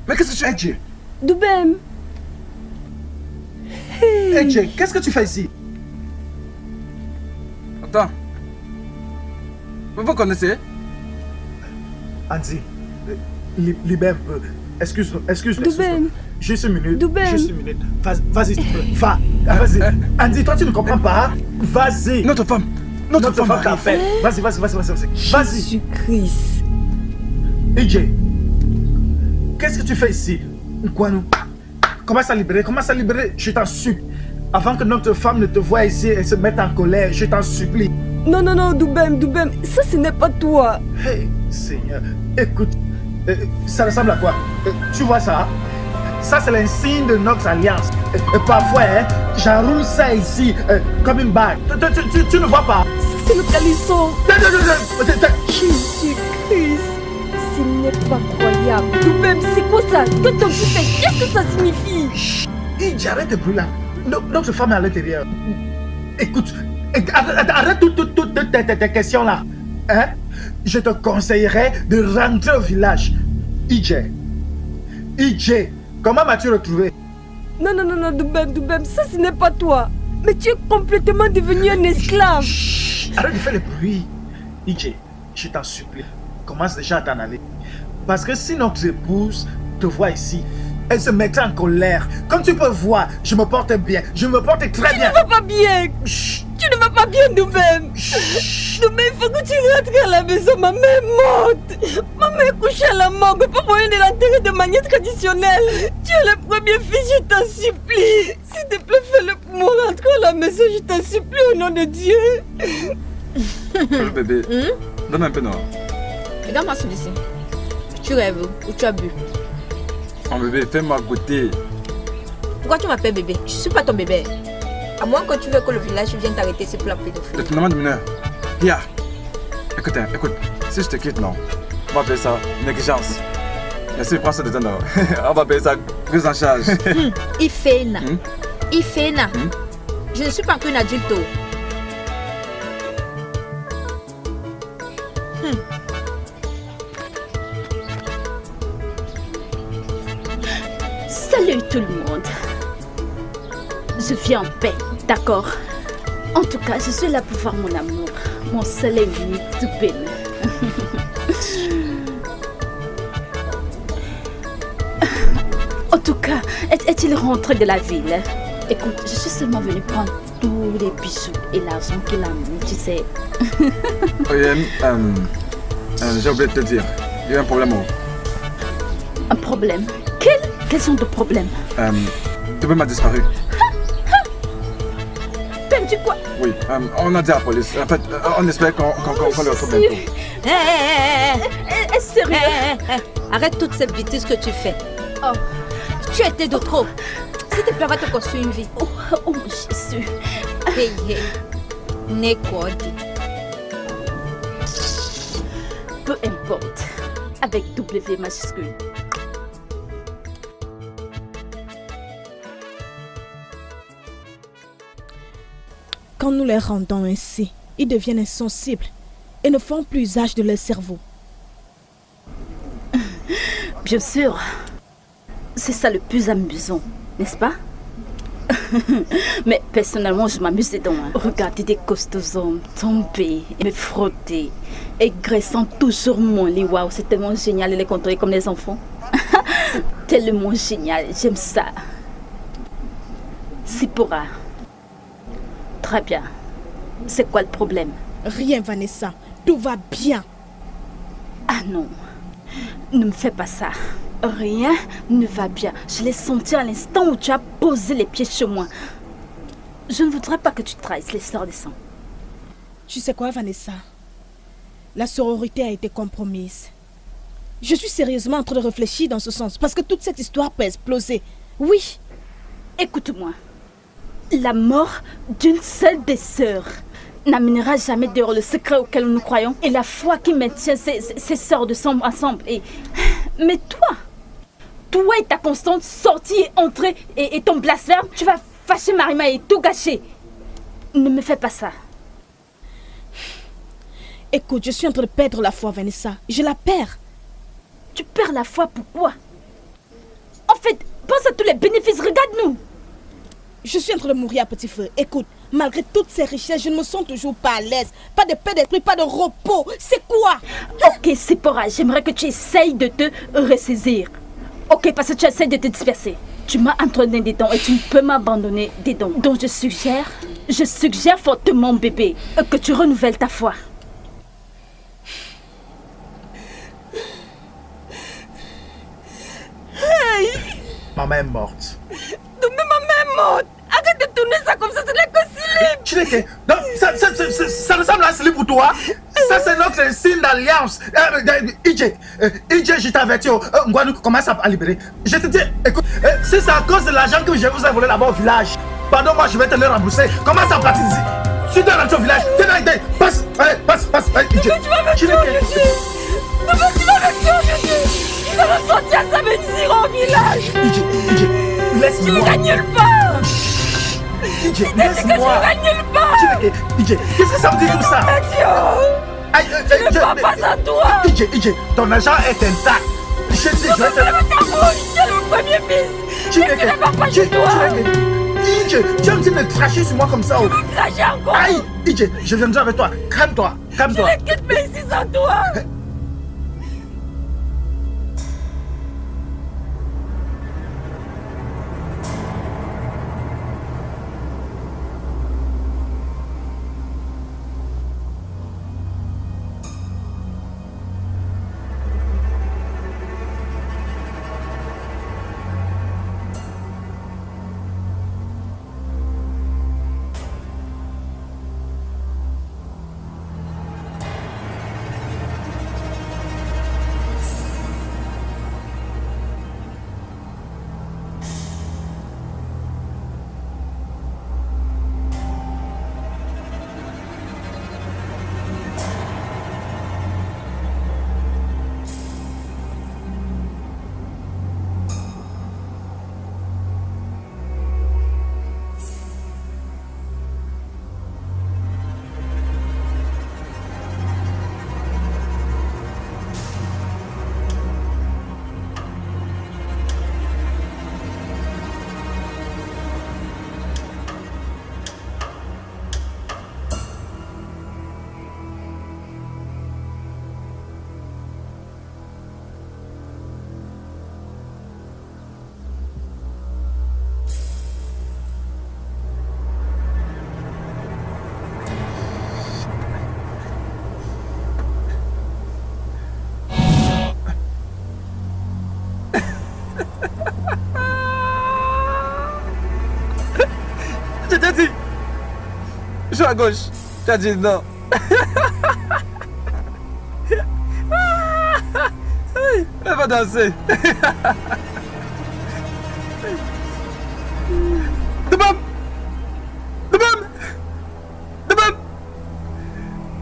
Mais qu'est-ce que tu fais? Edje. Doubem. Edje, qu'est-ce que tu fais ici? Attends. Vous connaissez? Andy, libère un peu. Excuse-moi. Doubem. Juste une minute. Doubem. Juste une minute. Vas-y, s'il te plaît. Vas-y. Andy, toi, tu ne comprends pas? Vas-y. Notre femme t'a fait. Vas-y. Vas-y. Jésus-Christ. EJ, qu'est-ce que tu fais ici? Quoi, nous? Commence à libérer. Je t'en supplie. Avant que notre femme ne te voie ici et se mette en colère, je t'en supplie. Non, Doubem. Ça, ce n'est pas toi. Hey, Seigneur. Écoute, ça ressemble à quoi? Tu vois ça? Ça, c'est l'insigne de notre alliance. Et parfois, hein, j'enroule ça ici comme une bague. Tu ne vois pas? Ça, c'est le calisson. Jésus-Christ. Ce n'est pas croyable. Nous-mêmes, c'est quoi ça? Que ton fils fait? Qu'est-ce que ça signifie? J'arrête de bruit là. Notre femme est à l'intérieur. Écoute, arrête toutes tes questions là. Hein? Je te conseillerais de rentrer au village. IJ, comment m'as-tu retrouvé? Non, Doubem, ça ce n'est pas toi. Mais tu es complètement devenu un esclave. Arrête de faire le bruit. IJ, je t'en supplie, commence déjà à t'en aller. Parce que si notre épouse te voit ici, elle se mettra en colère. Comme tu peux voir, je me porte bien. Je me porte très bien. Tu ne vas pas bien. Tu ne vas pas bien, Doubem. Doubem, il faut que tu rentres à la maison. Ma mère est morte. Ma mère est couchée à la morgue. Pas moyen de l'enterrer de manière traditionnelle. Tu es le premier fils, je t'en supplie. S'il te plaît, fais-le pour moi. Rentre à la maison, je t'en supplie au nom de Dieu. Le bébé, donne un peu non. Regarde-moi celui-ci. Tu rêves ou tu as bu? Mon bébé, fais-moi goûter. Pourquoi tu m'appelles bébé? Je suis pas ton bébé. À moins que tu veux que le village vienne t'arrêter, c'est pour la pédophilie. Le tournement de mineur. Pia, écoute, si je te quitte, non, on va appeler ça négligence. Mais si je prends ça de temps, non, on va appeler ça prise en charge. Ifena. Ifena. Je ne suis pas qu'une adulte. Salut tout le monde. Je viens en paix, d'accord? En tout cas, je suis là pour voir mon amour, mon seul et unique Doubem. En tout cas, est-il rentré de la ville? Écoute, je suis seulement venue prendre tous les bijoux et l'argent qu'il a mis, tu sais. Oui, j'ai oublié de te dire, il y a un problème. Un problème? Quel genre de problème? Doubem a disparu. Perdu quoi? Oui, on a dit à la police. En fait, on espère qu'on le retrouve bientôt. Est-ce sérieux? Arrête toutes ces bêtises que tu fais. Oh. Tu étais de trop. S'il te plaît, va te construire une vie. Oh Jésus. Hey. Nekodi. Peu importe. Avec W majuscule. Quand nous les rendons ainsi, ils deviennent insensibles et ne font plus usage de leur cerveau. Bien sûr. C'est ça le plus amusant, n'est-ce pas? Mais personnellement, je m'amuse dedans. Regarder des costauds hommes tomber et me frotter, aigressant toujours mon lit. Waouh, c'est tellement génial de les contrôler comme des enfants. Tellement génial, j'aime ça. Sipora. Très bien. C'est quoi le problème? Rien, Vanessa. Tout va bien. Ah non. Ne me fais pas ça. Rien ne va bien. Je l'ai senti à l'instant où tu as posé les pieds chez moi. Je ne voudrais pas que tu trahisses les sœurs des sangs. Tu sais quoi, Vanessa? La sororité a été compromise. Je suis sérieusement en train de réfléchir dans ce sens parce que toute cette histoire peut exploser. Oui. Écoute-moi. La mort d'une seule des sœurs n'amènera jamais dehors le secret auquel nous croyons et la foi qui maintient ces sœurs de sang ensemble. Mais toi et ta constante sortie et entrée et ton blasphème, tu vas fâcher Marima et tout gâcher. Ne me fais pas ça. Écoute, je suis en train de perdre la foi, Vanessa. Je la perds. Tu perds la foi, pourquoi? En fait, pense à tous les bénéfices, regarde-nous. Je suis en train de mourir à petit feu. Écoute, malgré toutes ces richesses, je ne me sens toujours pas à l'aise. Pas de paix d'esprit, pas de repos. C'est quoi? Ok, Sipora, j'aimerais que tu essayes de te ressaisir. Ok, parce que tu essaies de te disperser. Tu m'as entraîné dedans et tu ne peux m'abandonner dedans. Donc je suggère fortement, bébé, que tu renouvelles ta foi. Maman est morte. Ma mère est morte. Arrête de tourner ça comme ça, ce n'est que si Chineke, donc ça ressemble à un slip pour toi. Ça, c'est notre signe d'alliance. IJ, je t'avertis, Ngwanou commence à libérer. Je te dis, écoute, si c'est à cause de l'argent que je vous ai volé là-bas au village, pardon, moi je vais te le rembourser. Commence à partir d'ici. Tu dois rentrer au village. Passe, IJ. Tu vas me tuer, tu vas me tuer. Il va me sortir sa médecine au village. IJ, laisse-moi. Tu ne vas nulle part. IJ, laisse-moi. IJ, qu'est-ce que ça veut dire tout ça? Je ne parle pas à toi. IJ, ton argent est intact. Je dis, je vais te... C'est le premier fils. Tu ne pars pas chez toi. IJ, tu es en train de cracher sur moi comme ça. Tu veux cracher encore? Aïe, IJ, je viendrai avec toi. Calme-toi. Je ne quitte pas ici sans toi. Je t'ai dit. Je suis à gauche. Tu as dit non. Elle va danser. Debam. Debam. Debam.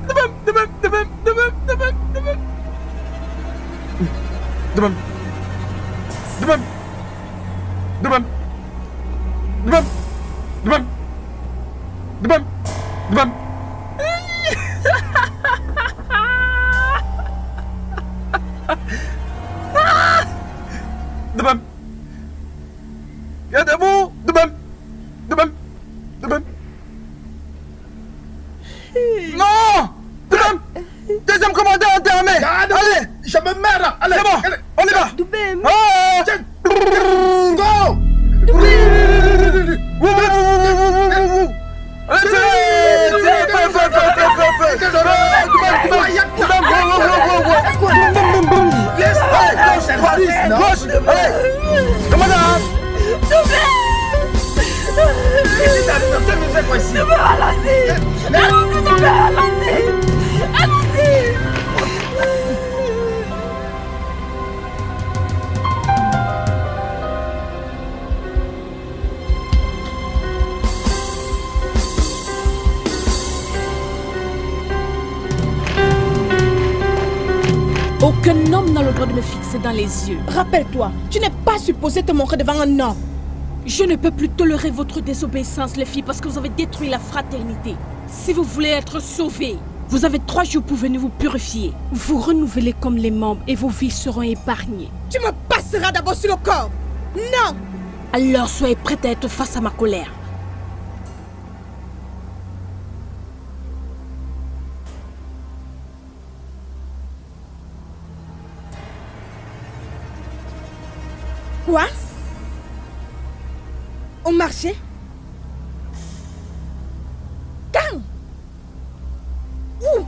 Debam. Debam. Debam. Debam. Debam. Debam. Debam. Debam. Debam. Debam. Debam. Debam. Debam. Debam. Gardez-vous. Debam. Debam. Debam. Non. Debam. Deuxième commandant enterré. Allez. Je me meurs. Allez. C'est bon. On y va. Dubem. Go. Aucun homme n'a le droit de me fixer dans les yeux. Rappelle-toi, tu n'es pas supposé te montrer devant un homme. Je ne peux plus tolérer votre désobéissance, les filles, parce que vous avez détruit la fraternité. Si vous voulez être sauvés, vous avez 3 jours pour venir vous purifier. Vous renouvelez comme les membres et vos vies seront épargnées. Tu me passeras d'abord sur le corps. Non. Alors soyez prêts à être face à ma colère. Quoi? Au marché? Quand? Où?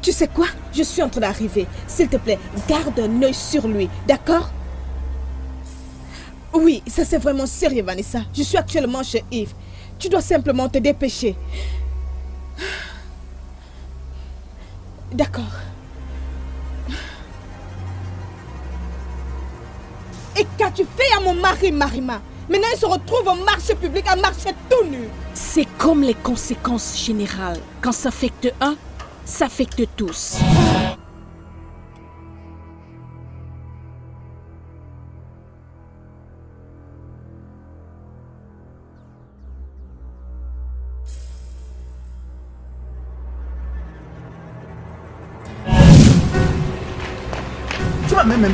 Tu sais quoi? Je suis en train d'arriver. S'il te plaît, garde un œil sur lui, d'accord? Oui, ça c'est vraiment sérieux, Vanessa. Je suis actuellement chez Yves. Tu dois simplement te dépêcher. D'accord. Et qu'as-tu fait à mon mari, Marima? Maintenant, il se retrouve au marché public à marcher tout nu. C'est comme les conséquences générales. Quand ça affecte un, ça affecte tous. Tu m'as même...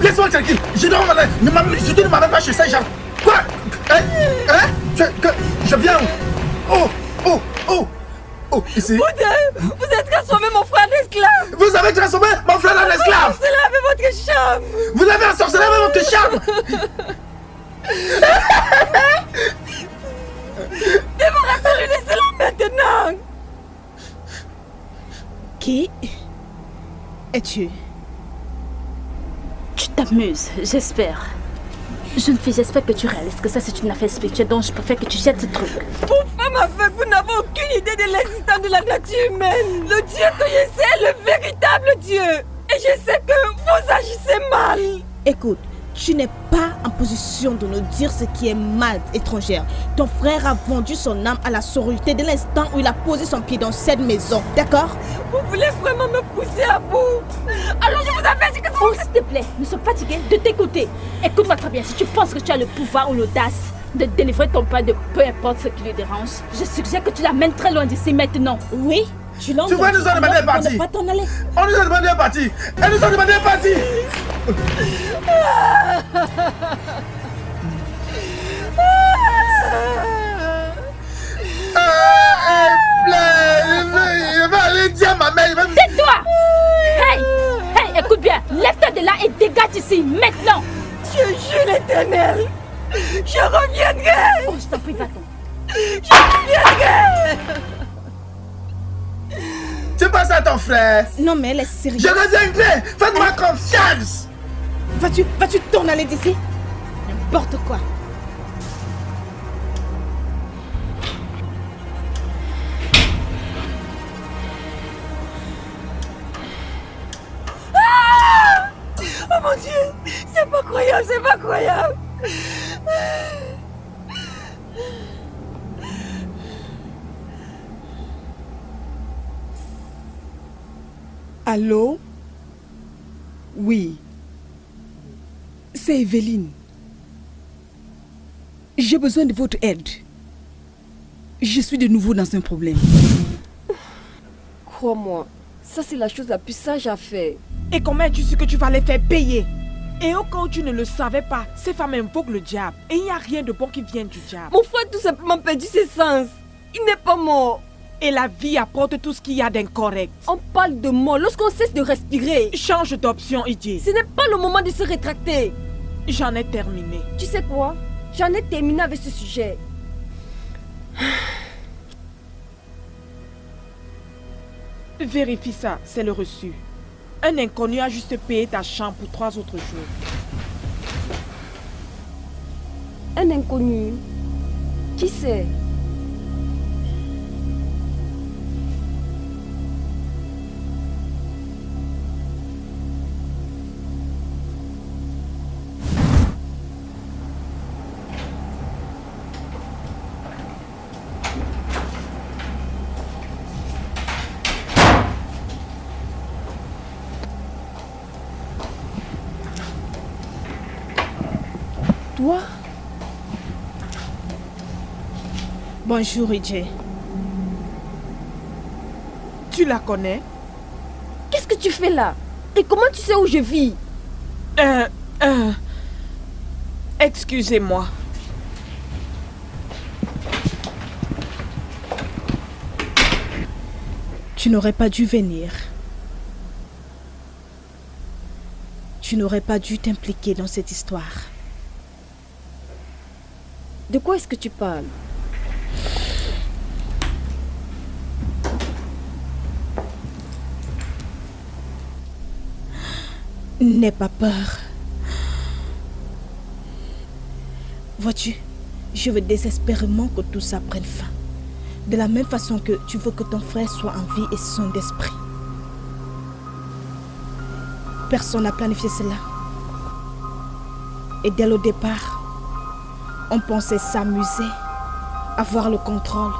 Laisse-moi tranquille. Je dois m'en aller. Je ne m'arrête pas chez ça, genre. Quoi? Je viens où? Oh, ici. Vous êtes transformé mon frère en esclave. Vous avez transformé mon frère en esclave. C'est là avec votre charme. Vous l'avez ensorcelé avec votre charme. Débarrassez-lui de cela maintenant. Qui es-tu? Tu t'amuses, j'espère. J'espère que tu réalises que ça c'est une affaire spirituelle, donc je préfère que tu jettes ce truc. Pour femme aveugle, vous n'avez aucune idée de l'existence de la nature humaine. Le Dieu que je sais est le véritable Dieu. Et je sais que vous agissez mal. Écoute, tu n'es pas en position de nous dire ce qui est mal, étrangère. Ton frère a vendu son âme à la sororité dès l'instant où il a posé son pied dans cette maison, d'accord? Vous voulez vraiment me pousser à bout? Alors je vous avais dit que... Oh, s'il te plaît, nous sommes fatigués de t'écouter. Écoute-moi très bien, si tu penses que tu as le pouvoir ou l'audace de délivrer ton père de peu importe ce qui lui dérange, je suggère que tu l'amènes très loin d'ici maintenant. Oui, tu l'entends. Tu vois, nous avons demandé un parti. Pas t'en aller. On nous a demandé un parti. Elle nous a demandé un parti. Il va aller dire à ma mère. Tais-toi! Hey, écoute bien, lève-toi de là et dégage ici, maintenant! Je jure l'Éternel, je reviendrai! Oh, je t'en prie, va-t'en. Je reviendrai! Tu passes à ton frère? Non, mais elle est sérieuse. Je reviendrai! Faites-moi confiance! Vas-tu t'en aller d'ici? N'importe quoi. Oh mon Dieu, c'est pas croyable, c'est pas croyable. Allô? Oui. C'est Evelyne. J'ai besoin de votre aide. Je suis de nouveau dans un problème. Crois-moi, ça c'est la chose la plus sage à faire. Et comment es-tu sûr que tu vas les faire payer? Et au cas où tu ne le savais pas, ces femmes invoquent le diable. Et il n'y a rien de bon qui vient du diable. Mon frère a tout simplement perdu ses sens. Il n'est pas mort. Et la vie apporte tout ce qu'il y a d'incorrect. On parle de mort lorsqu'on cesse de respirer. Change d'option, Idiot. Ce n'est pas le moment de se rétracter. J'en ai terminé. Tu sais quoi? J'en ai terminé avec ce sujet. Vérifie ça, c'est le reçu. Un inconnu a juste payé ta chambre pour 3 autres jours. Un inconnu? Qui c'est? Toi? Bonjour, Ije. Tu la connais? Qu'est-ce que tu fais là? Et comment tu sais où je vis? Excusez-moi. Tu n'aurais pas dû venir. Tu n'aurais pas dû t'impliquer dans cette histoire. De quoi est-ce que tu parles? N'aie pas peur. Vois-tu, Je veux désespérément que tout ça prenne fin. De la même façon que tu veux que ton frère soit en vie et son d'esprit. Personne n'a planifié cela. Et dès le départ, on pensait s'amuser, avoir le contrôle.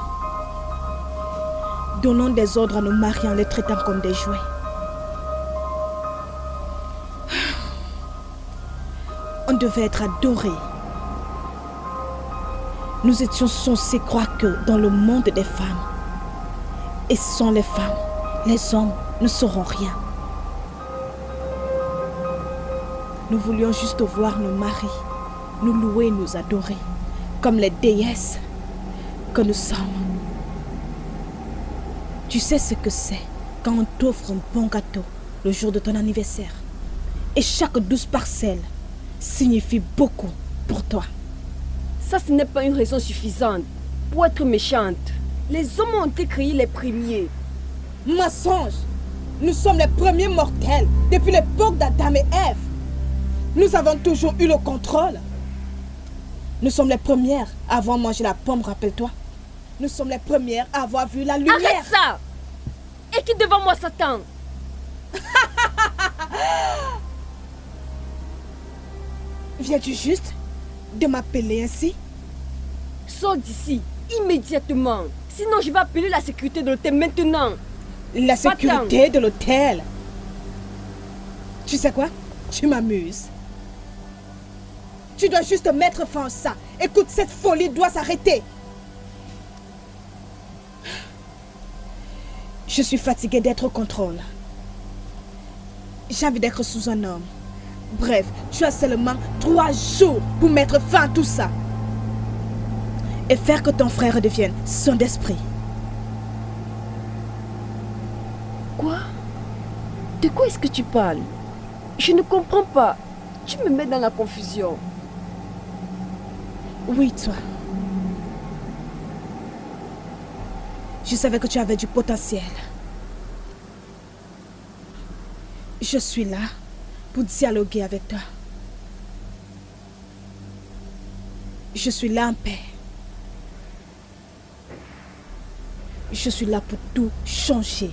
Donnons des ordres à nos maris en les traitant comme des jouets. On devait être adorés. Nous étions censés croire que dans le monde des femmes, et sans les femmes, les hommes ne sauront rien. Nous voulions juste voir nos maris, nous louer, nous adorer, comme les déesses que nous sommes. Tu sais ce que c'est quand on t'offre un bon gâteau le jour de ton anniversaire. Et chaque 12 parcelles signifie beaucoup pour toi. Ça, ce n'est pas une raison suffisante pour être méchante. Les hommes ont été créés les premiers. Mensonge! Nous sommes les premiers mortels depuis l'époque d'Adam et Ève. Nous avons toujours eu le contrôle. Nous sommes les premières à avoir mangé la pomme, rappelle-toi. Nous sommes les premières à avoir vu la lumière. Arrête ça! Et qui devant moi, Satan? Viens-tu juste de m'appeler ainsi? Sors d'ici, immédiatement. Sinon, je vais appeler la sécurité de l'hôtel maintenant. La sécurité de l'hôtel? Tu sais quoi? Tu m'amuses. Tu dois juste mettre fin à ça. Écoute, cette folie doit s'arrêter. Je suis fatiguée d'être au contrôle. J'ai envie d'être sous un homme. Bref, tu as seulement 3 jours pour mettre fin à tout ça. Et faire que ton frère devienne son d'esprit. Quoi? De quoi est-ce que tu parles? Je ne comprends pas. Tu me mets dans la confusion. Oui, toi. Je savais que tu avais du potentiel. Je suis là pour dialoguer avec toi. Je suis là en paix. Je suis là pour tout changer.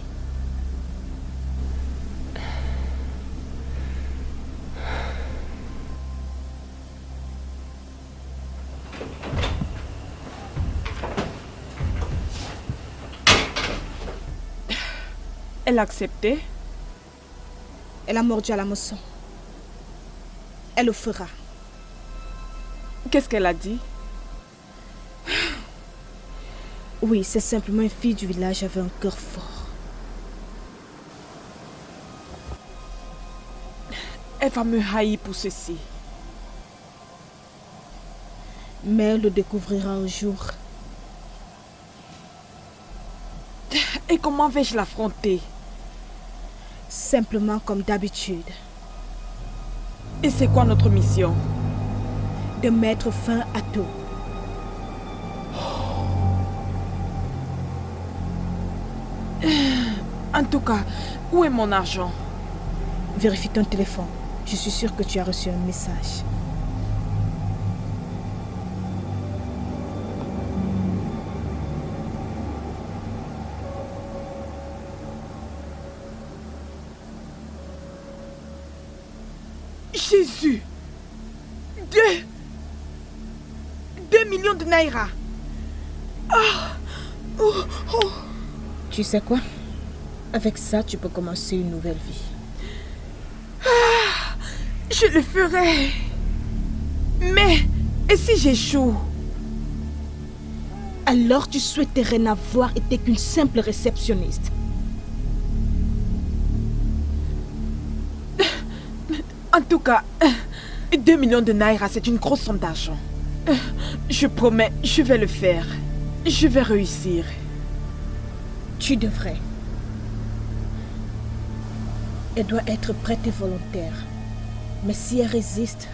Elle a accepté. Elle a mordu à la moisson. Elle le fera. Qu'est-ce qu'elle a dit? Oui, c'est simplement une fille du village avec un cœur fort. Elle va me haïr pour ceci. Mais elle le découvrira un jour. Et comment vais-je l'affronter? Simplement comme d'habitude. Et c'est quoi notre mission? De mettre fin à tout. En tout cas, où est mon argent? Vérifie ton téléphone. Je suis sûre que tu as reçu un message. Jésus! 2 millions de naira. Tu sais quoi? Avec ça, tu peux commencer une nouvelle vie. Je le ferai. Mais, et si j'échoue? Alors tu souhaiterais n'avoir été qu'une simple réceptionniste. En tout cas, 2 millions de naira, c'est une grosse somme d'argent. Je promets, je vais le faire. Je vais réussir. Tu devrais. Elle doit être prête et volontaire. Mais si elle résiste,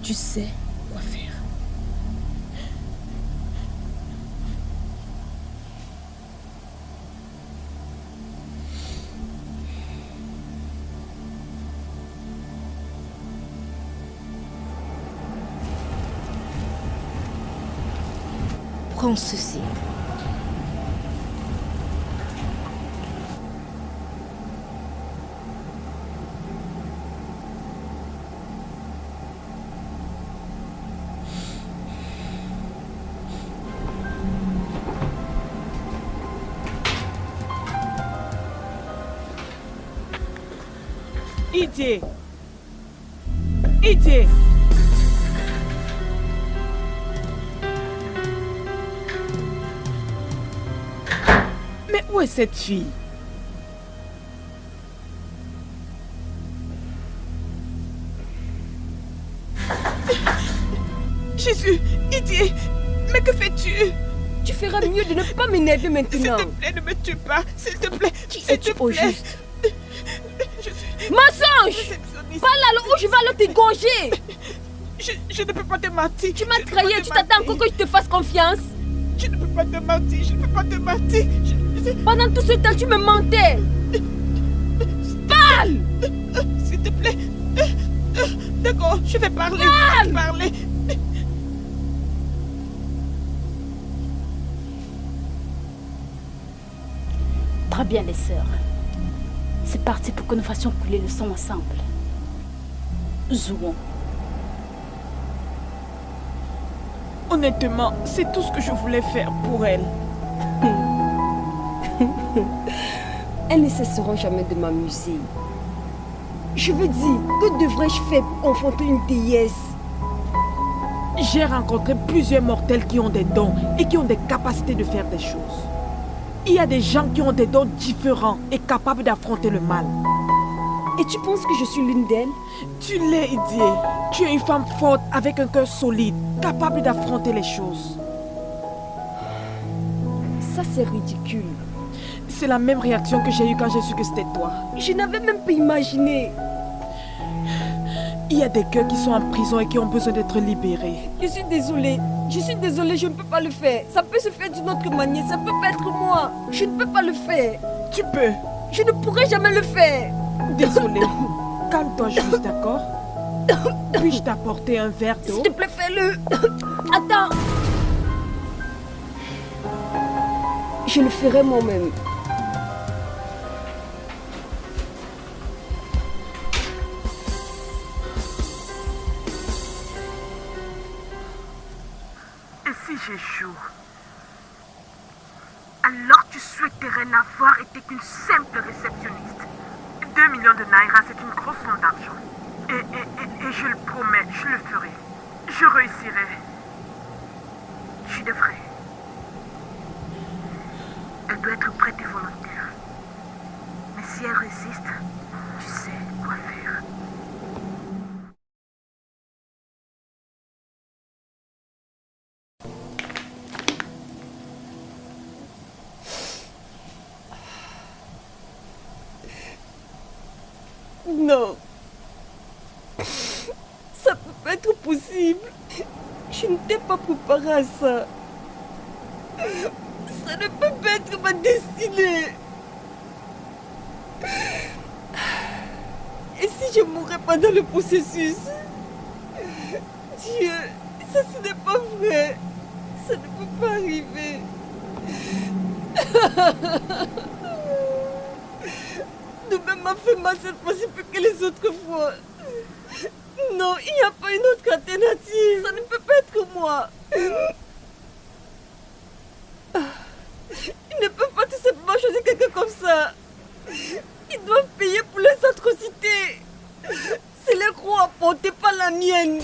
tu sais quoi faire. Prends ceci. Idée. Idée. Mais où est cette fille? Jésus, Idée, mais que fais-tu? Tu feras mieux de ne pas m'énerver maintenant. S'il te plaît, ne me tue pas. S'il te plaît, Qui s'il es-tu te au plaît. juste? Mensonge! Pas là où je vais alors t'égorger! Je ne peux pas te mentir. Tu m'as trahi et tu t'attends encore que je te fasse confiance? Je ne peux pas te mentir, je ne peux pas te mentir. Pendant tout ce temps, tu me mentais! Parle! S'il te plaît. D'accord, je vais parler. Parle! Je vais parler. Très bien, les sœurs. C'est parti pour que nous fassions couler le sang ensemble. Jouons. Honnêtement, c'est tout ce que je voulais faire pour elle. Elles ne cesseront jamais de m'amuser. Je veux dire, que devrais-je faire pour confronter une déesse? J'ai rencontré plusieurs mortels qui ont des dons et qui ont des capacités de faire des choses. Il y a des gens qui ont des dons différents et capables d'affronter le mal. Et tu penses que je suis l'une d'elles? Tu l'es, Idie. Tu es une femme forte avec un cœur solide, capable d'affronter les choses. Ça, c'est ridicule. C'est la même réaction que j'ai eue quand j'ai su que c'était toi. Je n'avais même pas imaginé. Il y a des cœurs qui sont en prison et qui ont besoin d'être libérés. Je suis désolée, je ne peux pas le faire. Ça peut se faire d'une autre manière, ça peut pas être moi. Je ne peux pas le faire. Tu peux. Je ne pourrai jamais le faire. Désolée. Calme-toi juste, d'accord? Puis-je t'apporter un verre d'eau? S'il te plaît, fais-le. Attends. Je le ferai moi-même. Et si j'échoue? Alors tu souhaiterais n'avoir été qu'une simple réceptionniste. 2 millions de naira, c'est une grosse somme d'argent. Et je le promets, je le ferai. Je réussirai. Je devrais. Elle doit être prête et volontaire. Mais si elle résiste, tu sais quoi faire. Non. Ça peut pas être possible. Je ne t'ai pas préparé à ça. Ça ne peut pas être ma destinée. Et si je mourais pendant le processus? Dieu, ça ce n'est pas vrai. Ça ne peut pas arriver. Nous-mêmes m'a fait mal cette fois-ci plus que les autres fois. Non, il n'y a pas une autre alternative. Ça ne peut pas être moi. Ils ne peuvent pas tout simplement choisir quelqu'un comme ça. Ils doivent payer pour les atrocités. C'est leur croix à porter, pas la mienne.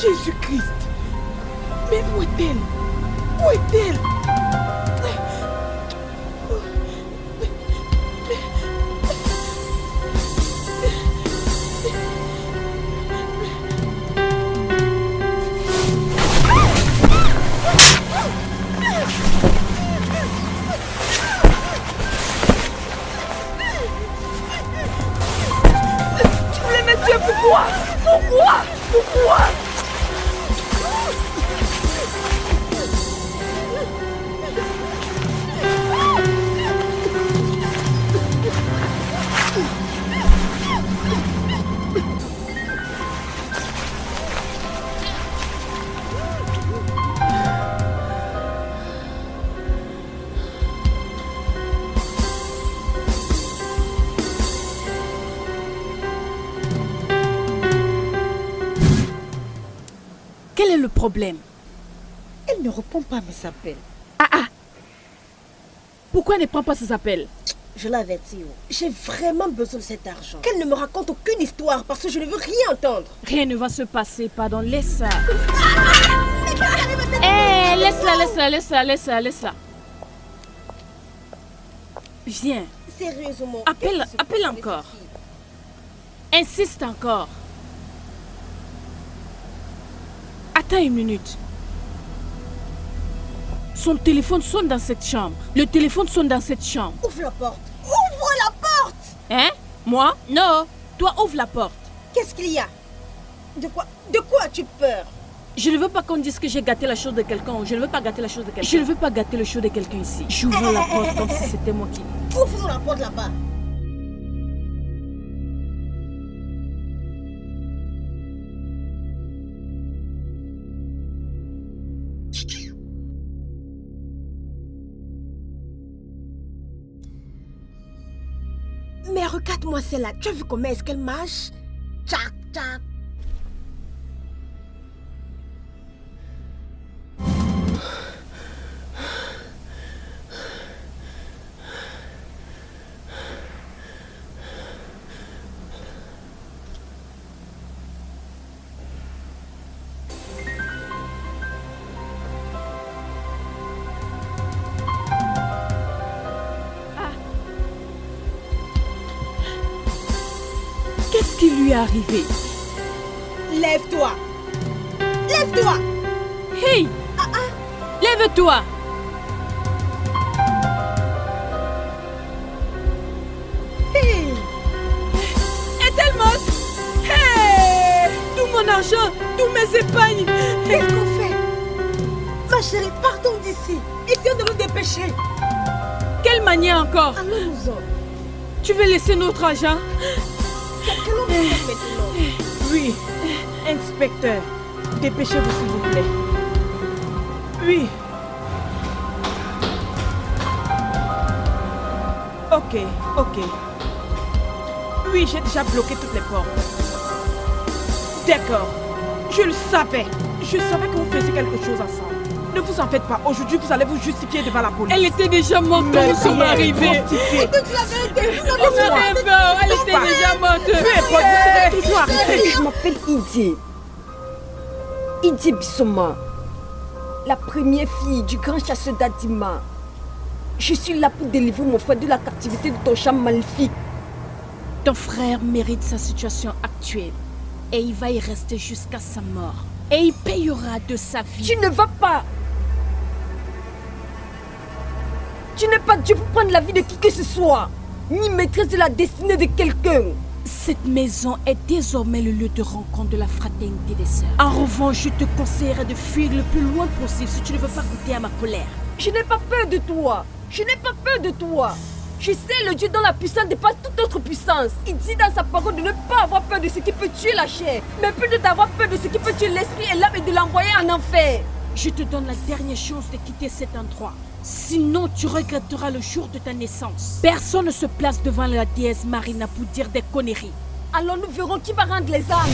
Jésus-Christ. Mais où est-elle? Où est-elle? Tu voulais me tuer pourquoi? Quel est le problème? Elle ne répond pas à mes appels. Pourquoi elle ne prend pas ses appels? Je l'avertis, j'ai vraiment besoin de cet argent. Qu'elle ne me raconte aucune histoire parce que je ne veux rien entendre. Rien ne va se passer, pardon, laisse ça. Laisse-la. Viens. Sérieusement. Appelle encore. Insiste encore. Attends une minute. Son téléphone sonne dans cette chambre. Le téléphone sonne dans cette chambre. Ouvre la porte. Ouvre la porte. Hein? Moi? Non. Toi, ouvre la porte. Qu'est-ce qu'il y a? De quoi as-tu peur? Je ne veux pas qu'on dise que j'ai gâté la chose de quelqu'un. Je ne veux pas gâter la chose de quelqu'un. Je ne veux pas gâter le show de quelqu'un ici. J'ouvre la porte comme si c'était moi qui... Ouvre la porte là-bas. Mais regarde-moi celle-là. Tu as vu comment est-ce qu'elle marche? Tchac, tchac. Qu'est-ce qui lui est arrivé? Lève-toi. Lève-toi. Hey! Lève-toi. Hey! Est-elle morte? Hey! Tout mon argent, tous mes épargnes. Qu'est-ce qu'on fait? Ma chérie, partons d'ici. Essayons de nous dépêcher. Quelle manière encore? Allons-nous-en. Tu veux laisser notre argent? Qu'allons-nous faire maintenant? Oui, inspecteur, dépêchez-vous s'il vous plaît. Oui. Ok. Oui, j'ai déjà bloqué toutes les portes. D'accord. Je le savais. Je savais que vous faisiez quelque chose ensemble. Ne vous en faites pas. Aujourd'hui, vous allez vous justifier devant la police. Elle était déjà morte quand nous sommes arrivés. Écoute la vérité. Elle était déjà morte. Peu importe, vous serez toujours arrêté. Je m'appelle Idi. Idi Bissoma. La première fille du grand chasseur d'Adima. Je suis là pour délivrer mon frère de la captivité de ton charme maléfique. Ton frère mérite sa situation actuelle. Et il va y rester jusqu'à sa mort. Et il payera de sa vie. Tu ne vas pas. Tu n'es pas Dieu pour prendre la vie de qui que ce soit. Ni maîtresse de la destinée de quelqu'un. Cette maison est désormais le lieu de rencontre de la fraternité des sœurs. En revanche, je te conseillerais de fuir le plus loin possible si tu ne veux pas goûter à ma colère. Je n'ai pas peur de toi. Je n'ai pas peur de toi. Je sais, le Dieu dont la puissance dépasse toute autre puissance. Il dit dans sa parole de ne pas avoir peur de ce qui peut tuer la chair, mais plutôt d'avoir peur de ce qui peut tuer l'esprit et l'âme et de l'envoyer en enfer. Je te donne la dernière chance de quitter cet endroit. Sinon, tu regretteras le jour de ta naissance. Personne ne se place devant la déesse Marina pour dire des conneries. Alors nous verrons qui va rendre les âmes.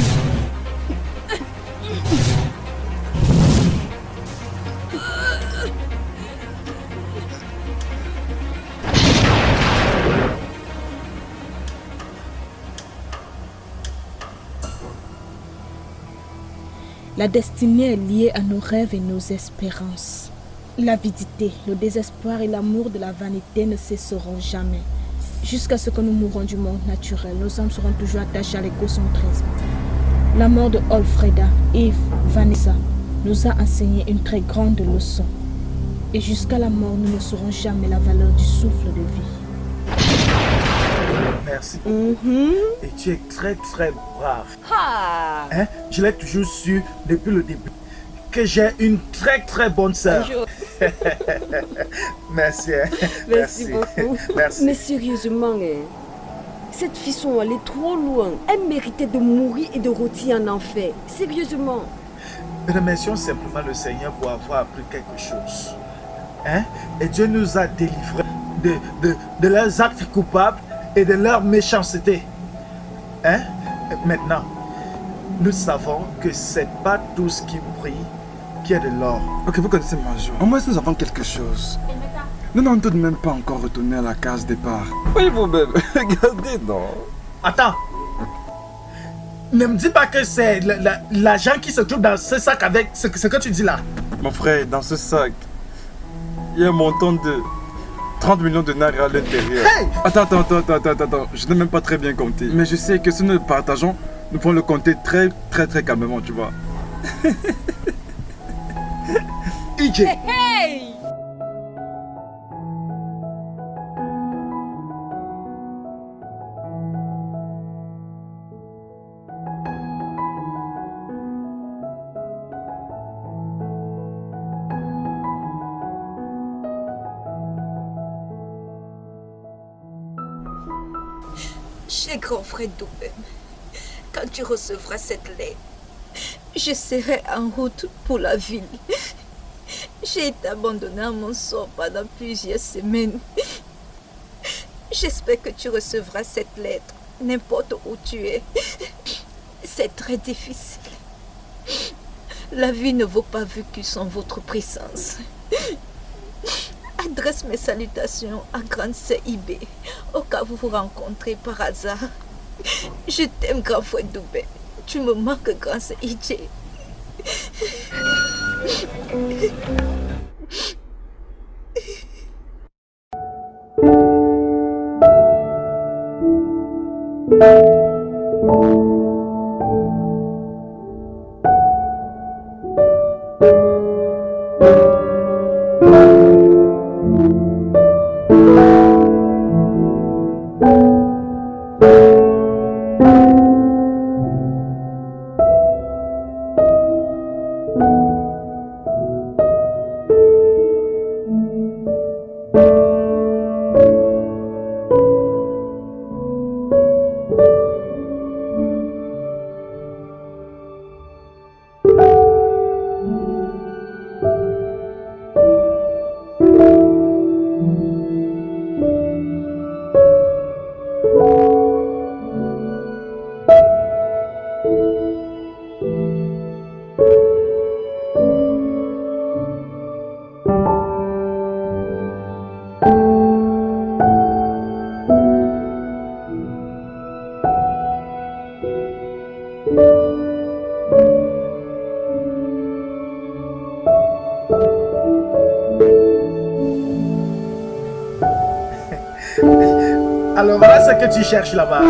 La destinée est liée à nos rêves et nos espérances. L'avidité, le désespoir et l'amour de la vanité ne cesseront jamais. Jusqu'à ce que nous mourrons du monde naturel, nos âmes seront toujours attachées à l'égocentrisme. La mort de Olfreda, Yves, Vanessa nous a enseigné une très grande leçon. Et jusqu'à la mort, nous ne saurons jamais la valeur du souffle de vie. Merci beaucoup. Et tu es très très brave. Hein? Je l'ai toujours su depuis le début que j'ai une très très bonne sœur. Merci. Merci beaucoup. Merci. Mais sérieusement, cette fille sont allées trop loin. Elle méritait de mourir et de rôtir en enfer. Sérieusement. Remercions simplement le Seigneur pour avoir appris quelque chose. Hein? Et Dieu nous a délivrés de leurs actes coupables et de leur méchanceté. Hein? Maintenant, nous savons que c'est pas tout ce qui brille qui est de l'or. Ok, vous connaissez Major. Au moins, nous avons quelque chose. Nous n'avons tout de même pas encore retourné à la case départ. Oui, vous-même. Regardez, non. Attends. Ne me dis pas que c'est l'agent qui se trouve dans ce sac avec ce que tu dis là. Mon frère, dans ce sac, il y a un montant de 30 millions de naira à l'intérieur. Hey! Attends. Je n'ai même pas très bien compté. Mais je sais que si nous le partageons, nous pouvons le compter très calmement, tu vois. EJ. Hey! Cher grand frère Doubem, quand tu recevras cette lettre, je serai en route pour la ville. J'ai été abandonnée à mon sort pendant plusieurs semaines. J'espère que tu recevras cette lettre, n'importe où tu es. C'est très difficile. La vie ne vaut pas vécu sans votre présence. Adresse mes salutations à Grande Sœur Ibé, au cas où vous vous rencontrez par hasard. Je t'aime, grand frère Doubem. Tu me manques, Grande Sœur EJ. Alors voilà ce que tu cherches là-bas.